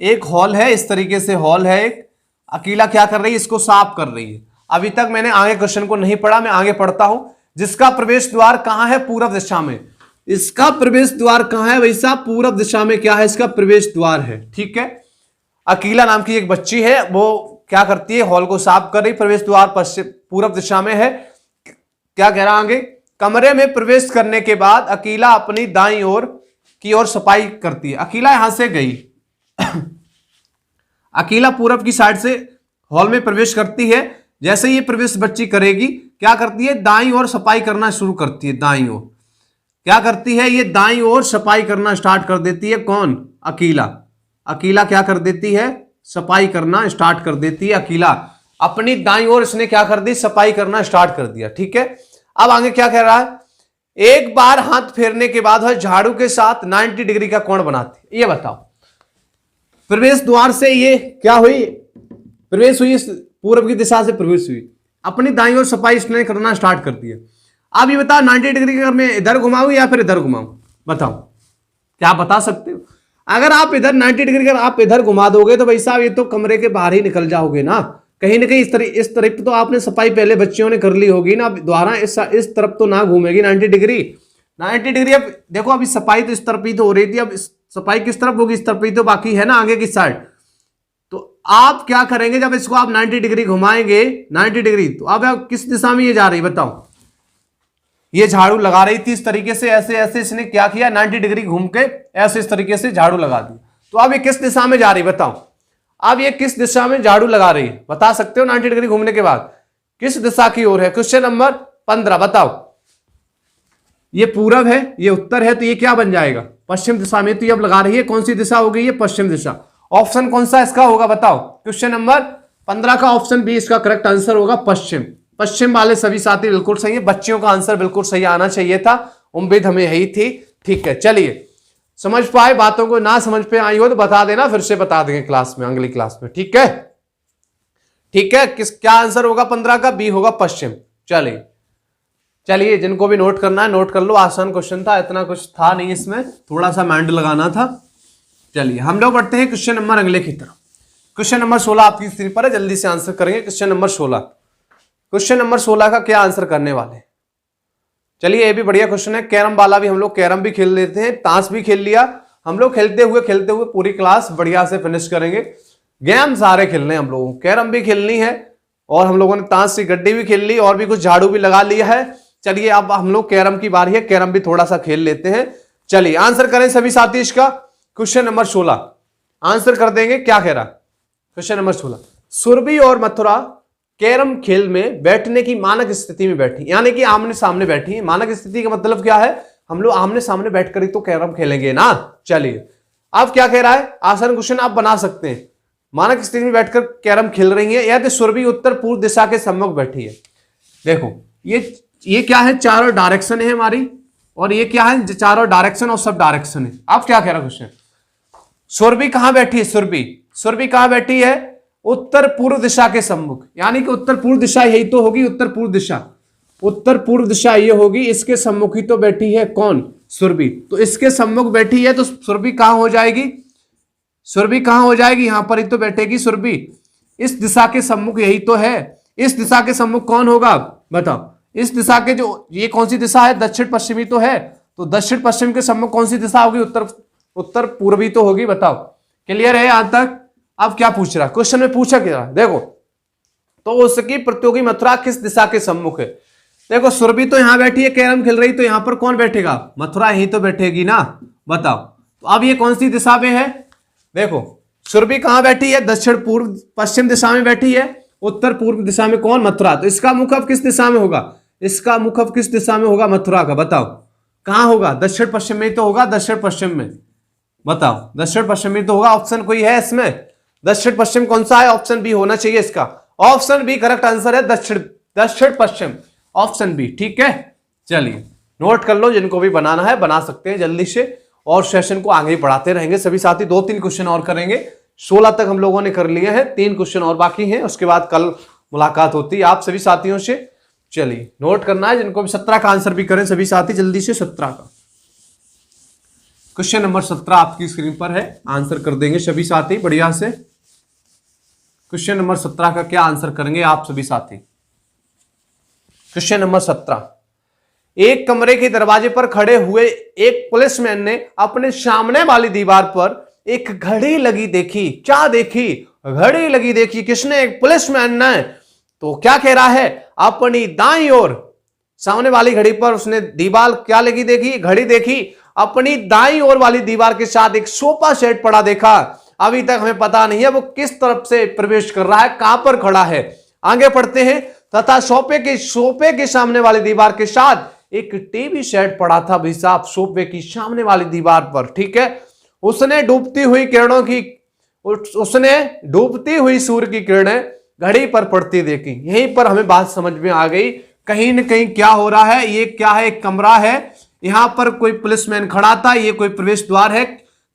एक हॉल है, इस तरीके से हॉल है एक, अकीला क्या कर रही है? इसको साफ कर रही है। अभी तक मैंने आगे क्वेश्चन को नहीं पढ़ा, मैं आगे पढ़ता हूं। जिसका प्रवेश द्वार कहां है? पूरब दिशा में। इसका प्रवेश द्वार कहां है? वैसा पूरब दिशा में क्या है? इसका प्रवेश द्वार है, ठीक है। अकीला नाम की एक बच्ची है, वो क्या करती है? हॉल को साफ कर रही, प्रवेश द्वार पूरब दिशा में है। क्या कह रहा आगे? कमरे में प्रवेश करने के बाद अकीला अपनी दाईं ओर की ओर सफाई करती है। अकीला यहां से गई अकीला पूरब की साइड से हॉल में प्रवेश करती है। जैसे ये प्रवेश बच्ची करेगी, क्या करती है? दाईं ओर सफाई करना शुरू करती है। दाईं ओर क्या करती है? ये दाईं ओर सफाई करना स्टार्ट कर देती है। कौन? अकीला। अकीला क्या कर देती है? सफाई करना स्टार्ट कर देती है। अकीला अपनी दाईं ओर इसने क्या कर दी? सफाई करना स्टार्ट कर दिया, ठीक है। अब आगे क्या कह रहा है, एक बार हाथ फेरने के बाद वह झाड़ू के साथ 90 डिग्री का कोण बनाती है। ये बताओ, प्रवेश द्वार से ये क्या हुई, प्रवेश हुई, पूर्व की दिशा से प्रवेश हुई, अपनी दाईं ओर सफाई इसने करना स्टार्ट कर दिया। अब ये बताओ 90 डिग्री का मैं इधर घुमाऊं या फिर इधर घुमाऊं, बताओ, क्या बता सकते हो? अगर आप इधर 90 डिग्री का आप इधर घुमा दोगे तो भाई साहब ये तो कमरे के बाहर ही निकल जाओगे ना, कहीं ना कहीं इस तरफ तो आपने सफाई पहले बच्चियों ने कर ली होगी ना, द्वारा इस तरफ तो ना घूमेगी 90 डिग्री। 90 डिग्री अब देखो, अभी सफाई तो इस तरफ ही तो हो रही थी, अब सफाई किस तरफ होगी, इस तरफ ही तो बाकी है ना, आगे की साइड। तो आप क्या करेंगे, जब इसको आप 90 डिग्री घुमाएंगे 90 डिग्री, तो अब किस दिशा में ये जा रही बताओ, ये झाड़ू लगा रही थी इस तरीके से, ऐसे ऐसे इसने क्या किया 90 डिग्री घूम के ऐसे इस तरीके से झाड़ू लगा दी। तो अब ये किस दिशा में जा रही बताओ, अब ये किस दिशा में झाड़ू लगा रही है, बता सकते हो? 90 डिग्री घूमने के बाद किस दिशा की ओर है? क्वेश्चन नंबर 15 बताओ। ये पूरब है, ये उत्तर है, तो ये क्या बन जाएगा, पश्चिम दिशा में। तो ये अब लगा रही है, कौन सी दिशा हो गई, ये पश्चिम दिशा। ऑप्शन कौन सा इसका होगा बताओ? क्वेश्चन नंबर 15 का ऑप्शन बी इसका करेक्ट आंसर होगा, पश्चिम। पश्चिम वाले सभी साथी बिल्कुल सही है, बच्चियों का आंसर बिल्कुल सही आना चाहिए था, उम्मीद हमें यही थी। ठीक है, चलिए, समझ पाए बातों को? ना समझ पे आई हो तो बता देना, फिर से बता देंगे क्लास में, अगली क्लास में। ठीक है, ठीक है, क्या आंसर होगा 15 का? बी होगा, पश्चिम। चलिए चलिए, जिनको भी नोट करना है नोट कर लो, आसान क्वेश्चन था, इतना कुछ था नहीं इसमें, थोड़ा सा माइंड लगाना था। चलिए हम लोग बढ़ते हैं क्वेश्चन नंबर अगले की तरफ। क्वेश्चन नंबर 16 आपकी स्क्रीन पर है, जल्दी से आंसर करेंगे। क्वेश्चन नंबर 16, क्वेश्चन नंबर 16 का क्या आंसर करने वाले? चलिए, ये भी बढ़िया क्वेश्चन है, कैरम वाला भी, हम लोग कैरम भी खेल लेते हैं, ताश भी खेल लिया हम लोग, खेलते हुए पूरी क्लास बढ़िया से फिनिश करेंगे। गेम सारे खेलने हम लोगों को, कैरम भी खेलनी है और हम लोगों ने ताश की गड्डी भी खेल ली और भी कुछ झाड़ू भी लगा लिया है। चलिए अब हम लोग कैरम की बारी है, कैरम भी थोड़ा सा खेल लेते हैं। चलिए आंसर करें सभी साथी इसका। क्वेश्चन नंबर 16 आंसर कर देंगे, क्या कह रहा? क्वेश्चन नंबर 16, सुरभि और मथुरा कैरम खेल में बैठने की मानक स्थिति में बैठी, यानी कि आमने सामने बैठी। मानक स्थिति का मतलब क्या है, हम लोग आमने सामने बैठकर ही तो कैरम खेलेंगे ना। चलिए अब क्या कह रहा है, आसान क्वेश्चन आप बना सकते हैं। मानक स्थिति में बैठकर कैरम खेल रही है, या तो सुरभि उत्तर पूर्व दिशा के सम्मुख बैठी है। देखो ये क्या है, चारों डायरेक्शन है हमारी, और ये क्या है, चारों डायरेक्शन और सब डायरेक्शन है। अब क्या कह रहा क्वेश्चन, सुरभि कहां बैठी है? सुरभि कहां बैठी है? उत्तर पूर्व दिशा के सम्मुख, यानी कि उत्तर पूर्व दिशा यही तो होगी, उत्तर पूर्व दिशा, उत्तर पूर्व दिशा ये होगी, इसके सम्मुख ही तो बैठी है कौन? सुरभि। तो इसके सम्मुख बैठी है, तो सुरभि कहां हो जाएगी? सुरभि कहां हो जाएगी? यहां पर ही तो बैठेगी सुरभि, इस दिशा के सम्मुख यही तो है। इस दिशा के सम्मुख कौन होगा बताओ? इस दिशा के जो, ये कौन सी दिशा है? दक्षिण पश्चिमी तो है, तो दक्षिण पश्चिम के सम्मुख कौन सी दिशा होगी? उत्तर पूर्वी तो होगी। बताओ, क्लियर है यहां तक? अब क्या पूछ रहा क्वेश्चन में, पूछा क्या? देखो, तो उसकी प्रतियोगी मथुरा किस दिशा के सम्मुख है? देखो सुरभि तो यहां बैठी है, कैरम खेल रही, तो यहां पर कौन बैठेगा? मथुरा यही तो बैठेगी ना। बताओ, तो अब ये कौन सी दिशा में है? देखो सुरभि कहां बैठी है? दक्षिण पूर्व पश्चिम दिशा में बैठी है, उत्तर पूर्व दिशा में कौन? मथुरा। तो इसका मुख अब किस दिशा में होगा? इसका मुख अब किस दिशा में होगा? मथुरा का। बताओ कहां होगा? दक्षिण पश्चिम में तो होगा, दक्षिण पश्चिम में। बताओ, दक्षिण पश्चिम में तो होगा। ऑप्शन कोई है इसमें? दक्षिण पश्चिम कौन सा है? ऑप्शन बी होना चाहिए इसका। ऑप्शन बी करेक्ट आंसर है, दक्षिण पश्चिम, ऑप्शन बी। ठीक है, चलिए नोट कर लो, जिनको भी बनाना है बना सकते हैं जल्दी से, और सेशन को आगे बढ़ाते रहेंगे सभी साथी। 2-3 क्वेश्चन और करेंगे, 16 तक हम लोगों ने कर लिए हैं, 3 क्वेश्चन और बाकी हैं, उसके बाद कल मुलाकात होती है आप सभी साथियों से। चलिए नोट करना है, जिनको भी 17 का आंसर भी करें सभी साथी जल्दी से। 17 का क्वेश्चन नंबर 17 आपकी स्क्रीन पर है, आंसर कर देंगे सभी साथी बढ़िया से। क्वेश्चन नंबर 17 का क्या आंसर करेंगे आप सभी साथी? क्वेश्चन नंबर 17, एक कमरे के दरवाजे पर खड़े हुए एक पुलिसमैन ने अपने सामने वाली दीवार पर एक घड़ी लगी देखी। क्या देखी? घड़ी लगी देखी। किसने? एक पुलिसमैन ने। तो क्या कह रहा है, अपनी दाईं ओर सामने वाली घड़ी पर उसने दीवार क्या लगी देखी? घड़ी देखी। अपनी दाईं ओर वाली दीवार के साथ एक सोफा सेट पड़ा देखा। अभी तक हमें पता नहीं है वो किस तरफ से प्रवेश कर रहा है, कहां पर खड़ा है। आगे पढ़ते हैं। तथा सोफे के सामने वाली दीवार के साथ एक टीवी सेट पड़ा था भाई साहब, सोफे की सामने वाली दीवार पर। ठीक है, उसने डूबती हुई सूर्य की किरणें घड़ी पर पड़ती देखी। यहीं पर हमें बात समझ में आ गई कहीं न कहीं क्या हो रहा है, ये क्या है, एक कमरा है, यहां पर कोई पुलिसमैन खड़ा था, ये कोई प्रवेश द्वार है।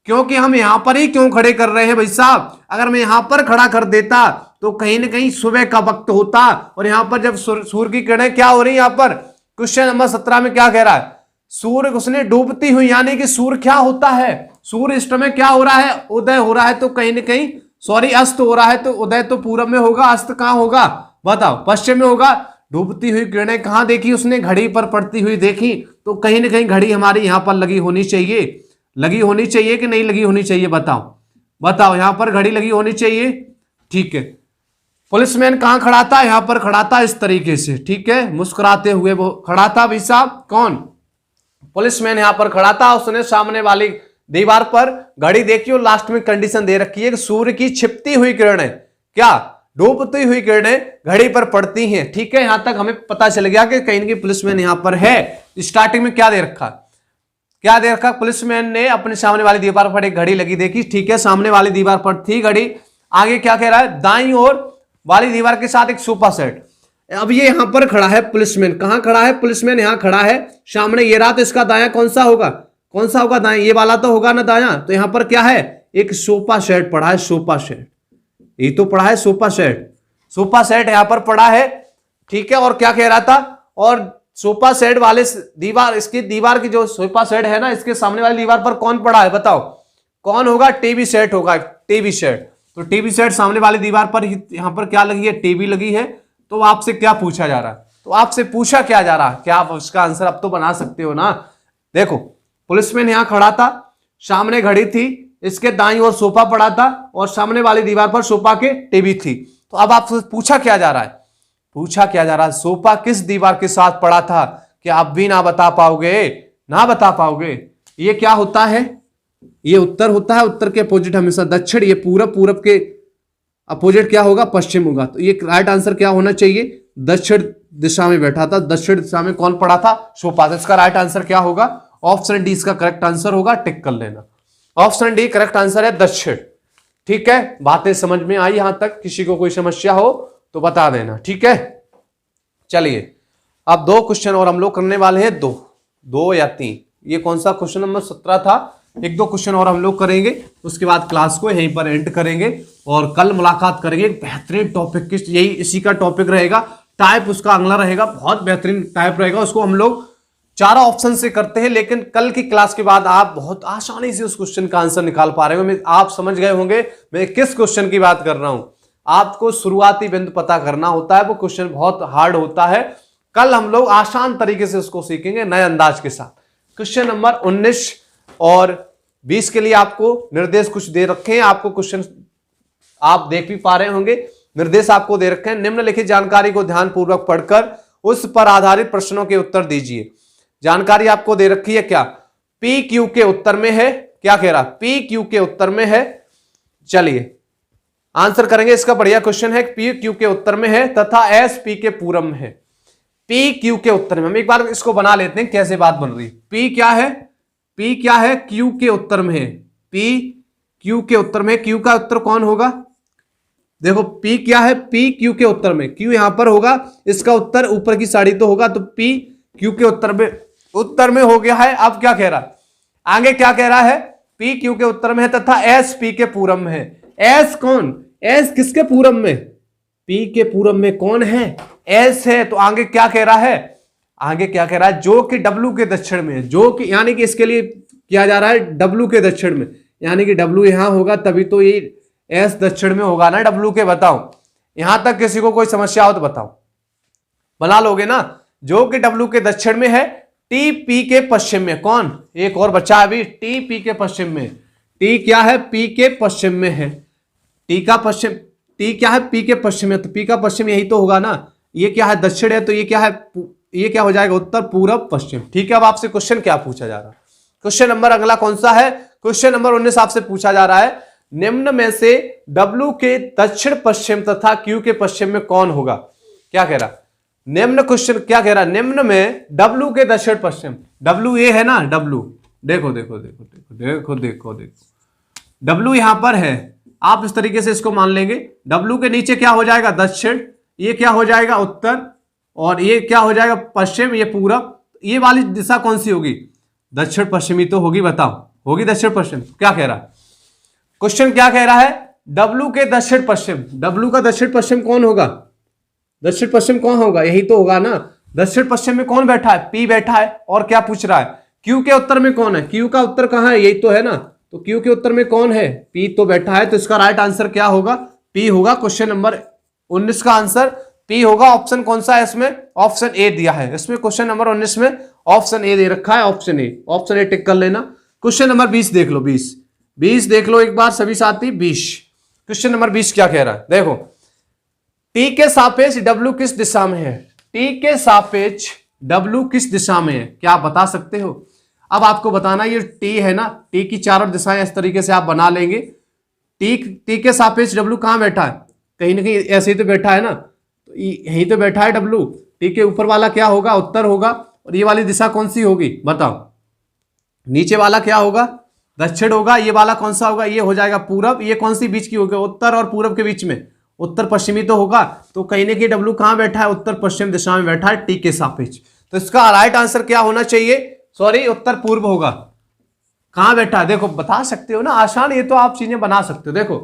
क्योंकि हम यहां पर ही क्यों खड़े कर रहे हैं भाई साहब, अगर मैं यहां पर खड़ा कर देता तो कहीं ना कहीं सुबह का वक्त होता, और यहां पर जब सूर्य की किरणें क्या हो रही है, यहां पर क्वेश्चन नंबर 17 में क्या कह रहा है, सूर्य उसने डूबती हुई, यानी कि सूर्य क्या होता है, सूर्य इस समय क्या हो रहा है, उदय हो रहा है, तो कहीं ना कहीं सॉरी अस्त हो रहा है, तो उदय तो पूरब में होगा, अस्त कहां होगा बताओ, पश्चिम में होगा। डूबती हुई किरणें कहां देखी उसने, घड़ी पर पड़ती हुई देखी, तो कहीं ना कहीं घड़ी हमारी यहां पर लगी होनी चाहिए, लगी होनी चाहिए कि नहीं लगी होनी चाहिए, बताओ बताओ, यहां पर घड़ी लगी होनी चाहिए। ठीक है, पुलिसमैन कहां खड़ा था, यहां पर खड़ा था इस तरीके से, ठीक है, मुस्कुराते हुए वो खड़ा था भाई साहब, कौन, पुलिसमैन यहां पर खड़ा था, उसने सामने वाली दीवार पर घड़ी देखी और लास्ट में कंडीशन दे रखी है कि सूर्य की छिपती हुई किरणें, क्या डूबती हुई किरणें घड़ी पर पड़ती हैं। ठीक है, यहां तक हमें पता चल गया कि कहीं ना कहीं पुलिसमैन यहां पर है। स्टार्टिंग में क्या दे रखा, क्या दे रखा, पुलिसमैन ने अपने सामने वाली दीवार पर एक घड़ी लगी देखी, ठीक है, सामने वाली दीवार पर थी घड़ी। आगे क्या कह रहा है, दाईं ओर वाली दीवार के साथ एक सोफा सेट। अब ये यहां पर खड़ा है पुलिसमैन, कहां खड़ा है पुलिसमैन, यहां खड़ा है सामने, ये रात इसका दायां कौन सा होगा, कौन सा होगा, दायां, ये वाला तो होगा ना दायां, तो यहां पर क्या है, एक सोफा सेट पड़ा है, सोफा सेट, ये तो पड़ा है सोफा सेट, सोफा सेट यहां पर पड़ा है। ठीक है, और क्या कह रहा था, और सोफा सेट वाले दीवार, इसकी दीवार की जो सोफा सेट है ना, इसके सामने वाली दीवार पर कौन पड़ा है बताओ, कौन होगा, टीवी सेट होगा, टीवी सेट। तो टीवी सेट सामने वाली दीवार पर, यहां पर क्या लगी है, टीवी लगी है। तो आपसे क्या पूछा जा रहा है, तो आपसे पूछा क्या जा रहा है, क्या आप उसका आंसर अब तो बना सकते हो ना। देखो, पुलिसमैन यहां खड़ा था, सामने घड़ी थी, इसके दाईं ओर सोफा पड़ा था, और सामने वाली दीवार पर सोफा के टीवी थी। तो अब आपसे पूछा क्या जा रहा है, पूछा क्या जा रहा है, सोफा किस दीवार के साथ पड़ा था, क्या आप भी ना बता पाओगे, ना बता पाओगे। ये क्या होता है, ये उत्तर होता है, उत्तर के अपोजिट हमेशा दक्षिण, ये पूरब, पूरब के अपोजिट क्या होगा, पश्चिम होगा। तो ये राइट आंसर क्या होना चाहिए, दक्षिण दिशा में बैठा था, दक्षिण दिशा में कौन पड़ा था, सोफा। तो इसका राइट आंसर क्या होगा, ऑप्शन डी इसका करेक्ट आंसर होगा, टिक कर लेना, ऑप्शन डी करेक्ट आंसर है, दक्षिण। ठीक है, बातें समझ में आई यहां तक, किसी को कोई समस्या हो तो बता देना। ठीक है, चलिए अब 2 क्वेश्चन और हम लोग करने वाले हैं, दो या 3, ये कौन सा क्वेश्चन नंबर 17 था, 1-2 क्वेश्चन और हम लोग करेंगे, उसके बाद क्लास को यहीं पर एंड करेंगे, और कल मुलाकात करेंगे बेहतरीन टॉपिक किस, यही इसी का टॉपिक रहेगा, टाइप उसका अगला रहेगा, बहुत बेहतरीन टाइप रहेगा, उसको हम लोग 4 ऑप्शन से करते हैं, लेकिन कल की क्लास के बाद आप बहुत आसानी से उस क्वेश्चन का आंसर निकाल पा रहे हो। आप समझ गए होंगे मैं किस क्वेश्चन की बात कर रहा हूं। आपको शुरुआती बिंदु पता करना होता है, वो क्वेश्चन बहुत हार्ड होता है। कल हम लोग आसान तरीके से उसको सीखेंगे नए अंदाज के साथ। क्वेश्चन नंबर 19 और 20 के लिए आपको निर्देश कुछ दे रखे हैं, आपको क्वेश्चन आप देख भी पा रहे होंगे, निर्देश आपको दे रखे हैं, निम्नलिखित जानकारी को ध्यानपूर्वक पढ़कर उस पर आधारित प्रश्नों के उत्तर दीजिए। जानकारी आपको दे रखी है, क्या पी क्यू के उत्तर में है, क्या कह रहा, पी क्यू के उत्तर में है। चलिए आंसर करेंगे, इसका बढ़िया क्वेश्चन है, पी क्यू के उत्तर में है तथा एस पी के पूरब में है। पी क्यू के उत्तर में, हम एक बार इसको बना लेते हैं कैसे बात बन रही है। पी क्या है, पी क्या है, क्यू के उत्तर में है, पी क्यू के उत्तर में, क्यू का उत्तर कौन होगा, देखो पी क्या है, पी क्यू के उत्तर में, क्यू यहां पर होगा, इसका उत्तर ऊपर की साइड तो होगा, तो पी क्यू के उत्तर में हो गया है। अब क्या कह रहा है, आगे क्या कह रहा है, पी क्यू के उत्तर में है तथा एस पी के पूरब में है। एस कौन, एस किसके पूरब में, पी के पूरब में कौन है, एस है। तो आगे क्या कह रहा है, आगे क्या कह रहा है, जो कि डब्ल्यू के दक्षिण में है, जो कि यानी कि इसके लिए किया जा रहा है डब्ल्यू के दक्षिण में, यानी कि डब्ल्यू यहां होगा तभी तो ये एस दक्षिण में होगा ना डब्ल्यू के। बताओ यहां तक किसी को कोई समस्या हो तो बताओ, बना लोगे ना। जो कि डब्ल्यू के दक्षिण में है, टी पी के पश्चिम में, कौन, एक और बच्चा अभी, टी पी के पश्चिम में, टी क्या है, पी के पश्चिम में है, टी का पश्चिम, टी क्या है, पी के पश्चिम में, तो पी का पश्चिम यही तो होगा ना, ये क्या है दक्षिण है, तो ये क्या है, ये क्या हो जाएगा, उत्तर पूरब पश्चिम। ठीक है, अब आपसे क्वेश्चन क्या पूछा जा रहा है, क्वेश्चन नंबर अगला कौन सा है, क्वेश्चन नंबर 19 आपसे पूछा जा रहा है, निम्न में से डब्ल्यू के दक्षिण पश्चिम तथा क्यू के पश्चिम में कौन होगा। क्या कह रहा, निम्न क्वेश्चन क्या कह रहा है, निम्न में डब्ल्यू के दक्षिण पश्चिम, डब्ल्यू ये है ना, डब्ल्यू देखो देखो देखो देखो देखो देखो देखो, डब्ल्यू यहां पर है, आप इस तरीके से इसको मान लेंगे, डब्ल्यू के नीचे क्या हो जाएगा, दक्षिण, ये क्या हो जाएगा, उत्तर, और ये क्या हो जाएगा पश्चिम, ये पूरब। ये वाली दिशा कौन सी होगी? दक्षिण पश्चिमी तो होगी, बताओ होगी दक्षिण पश्चिम। क्या कह रहा है क्वेश्चन, क्या कह रहा है? डब्लू के दक्षिण पश्चिम, डब्लू का दक्षिण पश्चिम कौन होगा? दक्षिण पश्चिम कौन होगा? यही तो होगा ना। दक्षिण पश्चिम में कौन बैठा है? पी बैठा है। और क्या पूछ रहा है? क्यू के उत्तर में कौन है? क्यू का उत्तर कहां है? यही तो है ना। तो क्यू के उत्तर में कौन है? पी तो बैठा है। तो इसका राइट आंसर क्या होगा? पी होगा। क्वेश्चन नंबर 19 का आंसर पी होगा। ऑप्शन कौन सा है इसमें? ऑप्शन ए दिया है इसमें। क्वेश्चन नंबर 19 में ऑप्शन ए दे रखा है, ऑप्शन ए। ऑप्शन ए टिक कर लेना। क्वेश्चन नंबर 20 देख लो, 20 देख लो एक बार सभी साथी। 20 क्वेश्चन नंबर 20 क्या कह रहा है? देखो, टी के सापेक्ष डब्ल्यू किस दिशा में है? टी के सापेक्ष डब्ल्यू किस दिशा में है? क्या आप बता सकते हो? अब आपको बताना, ये टी है ना, टी की चारों दिशाएं इस तरीके से आप बना लेंगे। टी के सापेक्ष डब्ल्यू कहां बैठा है? कहीं ना कहीं ऐसे ही तो बैठा है ना, तो यहीं तो बैठा है डब्ल्यू। टी के ऊपर वाला क्या होगा? उत्तर होगा। और ये वाली दिशा कौन सी होगी बताओ? नीचे वाला क्या होगा? दक्षिण होगा। ये वाला कौन सा होगा? ये हो जाएगा पूरब। ये कौन सी बीच की होगी? उत्तर और पूरब के बीच में उत्तर पश्चिमी तो होगा। तो कहीं ना कहीं डब्ल्यू कहां बैठा है? उत्तर पश्चिम दिशा में बैठा है टी के सापेक्ष। तो इसका राइट आंसर क्या होना चाहिए? सॉरी, उत्तर पूर्व होगा। कहां बैठा है? देखो बता सकते हो ना, आसान, ये तो आप चीजें बना सकते हो। देखो,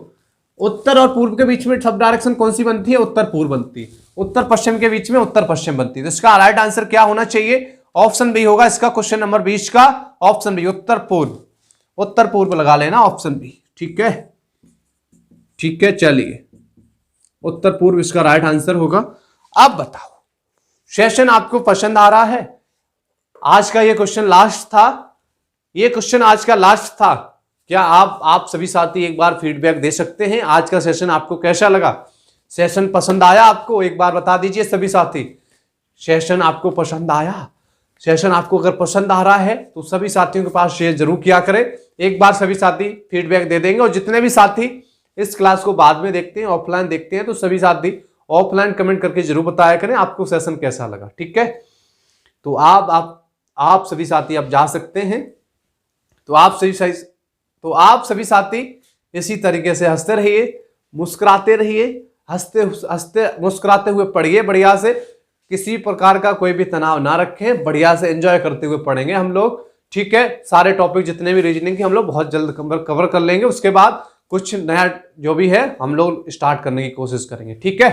उत्तर और पूर्व के बीच में सब डायरेक्शन कौन सी बनती है? उत्तर पूर्व बनती है। उत्तर पश्चिम के बीच में उत्तर पश्चिम बनती है। तो इसका राइट आंसर क्या होना चाहिए? ऑप्शन बी होगा इसका। क्वेश्चन नंबर 20 का ऑप्शन बी, उत्तर पूर्व। उत्तर पूर्व लगा लेना, ऑप्शन बी। ठीक है, ठीक है, चलिए उत्तर पूर्व इसका राइट आंसर होगा। अब बताओ, सेशन आपको पसंद आ रहा है? आज का ये क्वेश्चन लास्ट था, ये क्वेश्चन आज का लास्ट था। क्या आप सभी साथी एक बार फीडबैक दे सकते हैं? आज का सेशन आपको कैसा लगा? सेशन पसंद आया आपको? एक बार बता दीजिए सभी साथी, सेशन आपको पसंद आया? सेशन आपको अगर पसंद आ रहा है तो सभी साथियों के पास शेयर जरूर किया करें। एक बार सभी साथी फीडबैक दे देंगे। और जितने भी साथी इस क्लास को बाद में देखते हैं, ऑफलाइन देखते हैं, तो सभी साथी ऑफलाइन कमेंट करके जरूर बताया करें आपको सेशन कैसा लगा। ठीक है, तो आप सभी साथी आप जा सकते हैं। तो आप सभी साथी इसी तरीके से हंसते रहिए, मुस्कुराते रहिए, हंसते हंसते मुस्कुराते हुए पढ़िए बढ़िया से। किसी प्रकार का कोई भी तनाव ना रखें, बढ़िया से एंजॉय करते हुए पढ़ेंगे हम लोग। ठीक है, सारे टॉपिक जितने भी रीजनिंग के हम लोग बहुत जल्द कवर कर लेंगे। उसके बाद कुछ नया जो भी है हम लोग स्टार्ट करने की कोशिश करेंगे। ठीक है,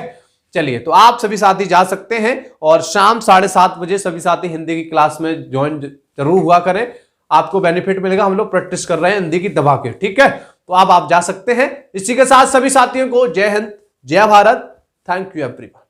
चलिए, तो आप सभी साथी जा सकते हैं। और शाम 7:30 बजे सभी साथी हिंदी की क्लास में ज्वाइन जरूर हुआ करें, आपको बेनिफिट मिलेगा। हम लोग प्रैक्टिस कर रहे हैं हिंदी की दबा के। ठीक है, तो आप जा सकते हैं। इसी के साथ सभी साथियों को जय हिंद, जय भारत। Thank you everyone.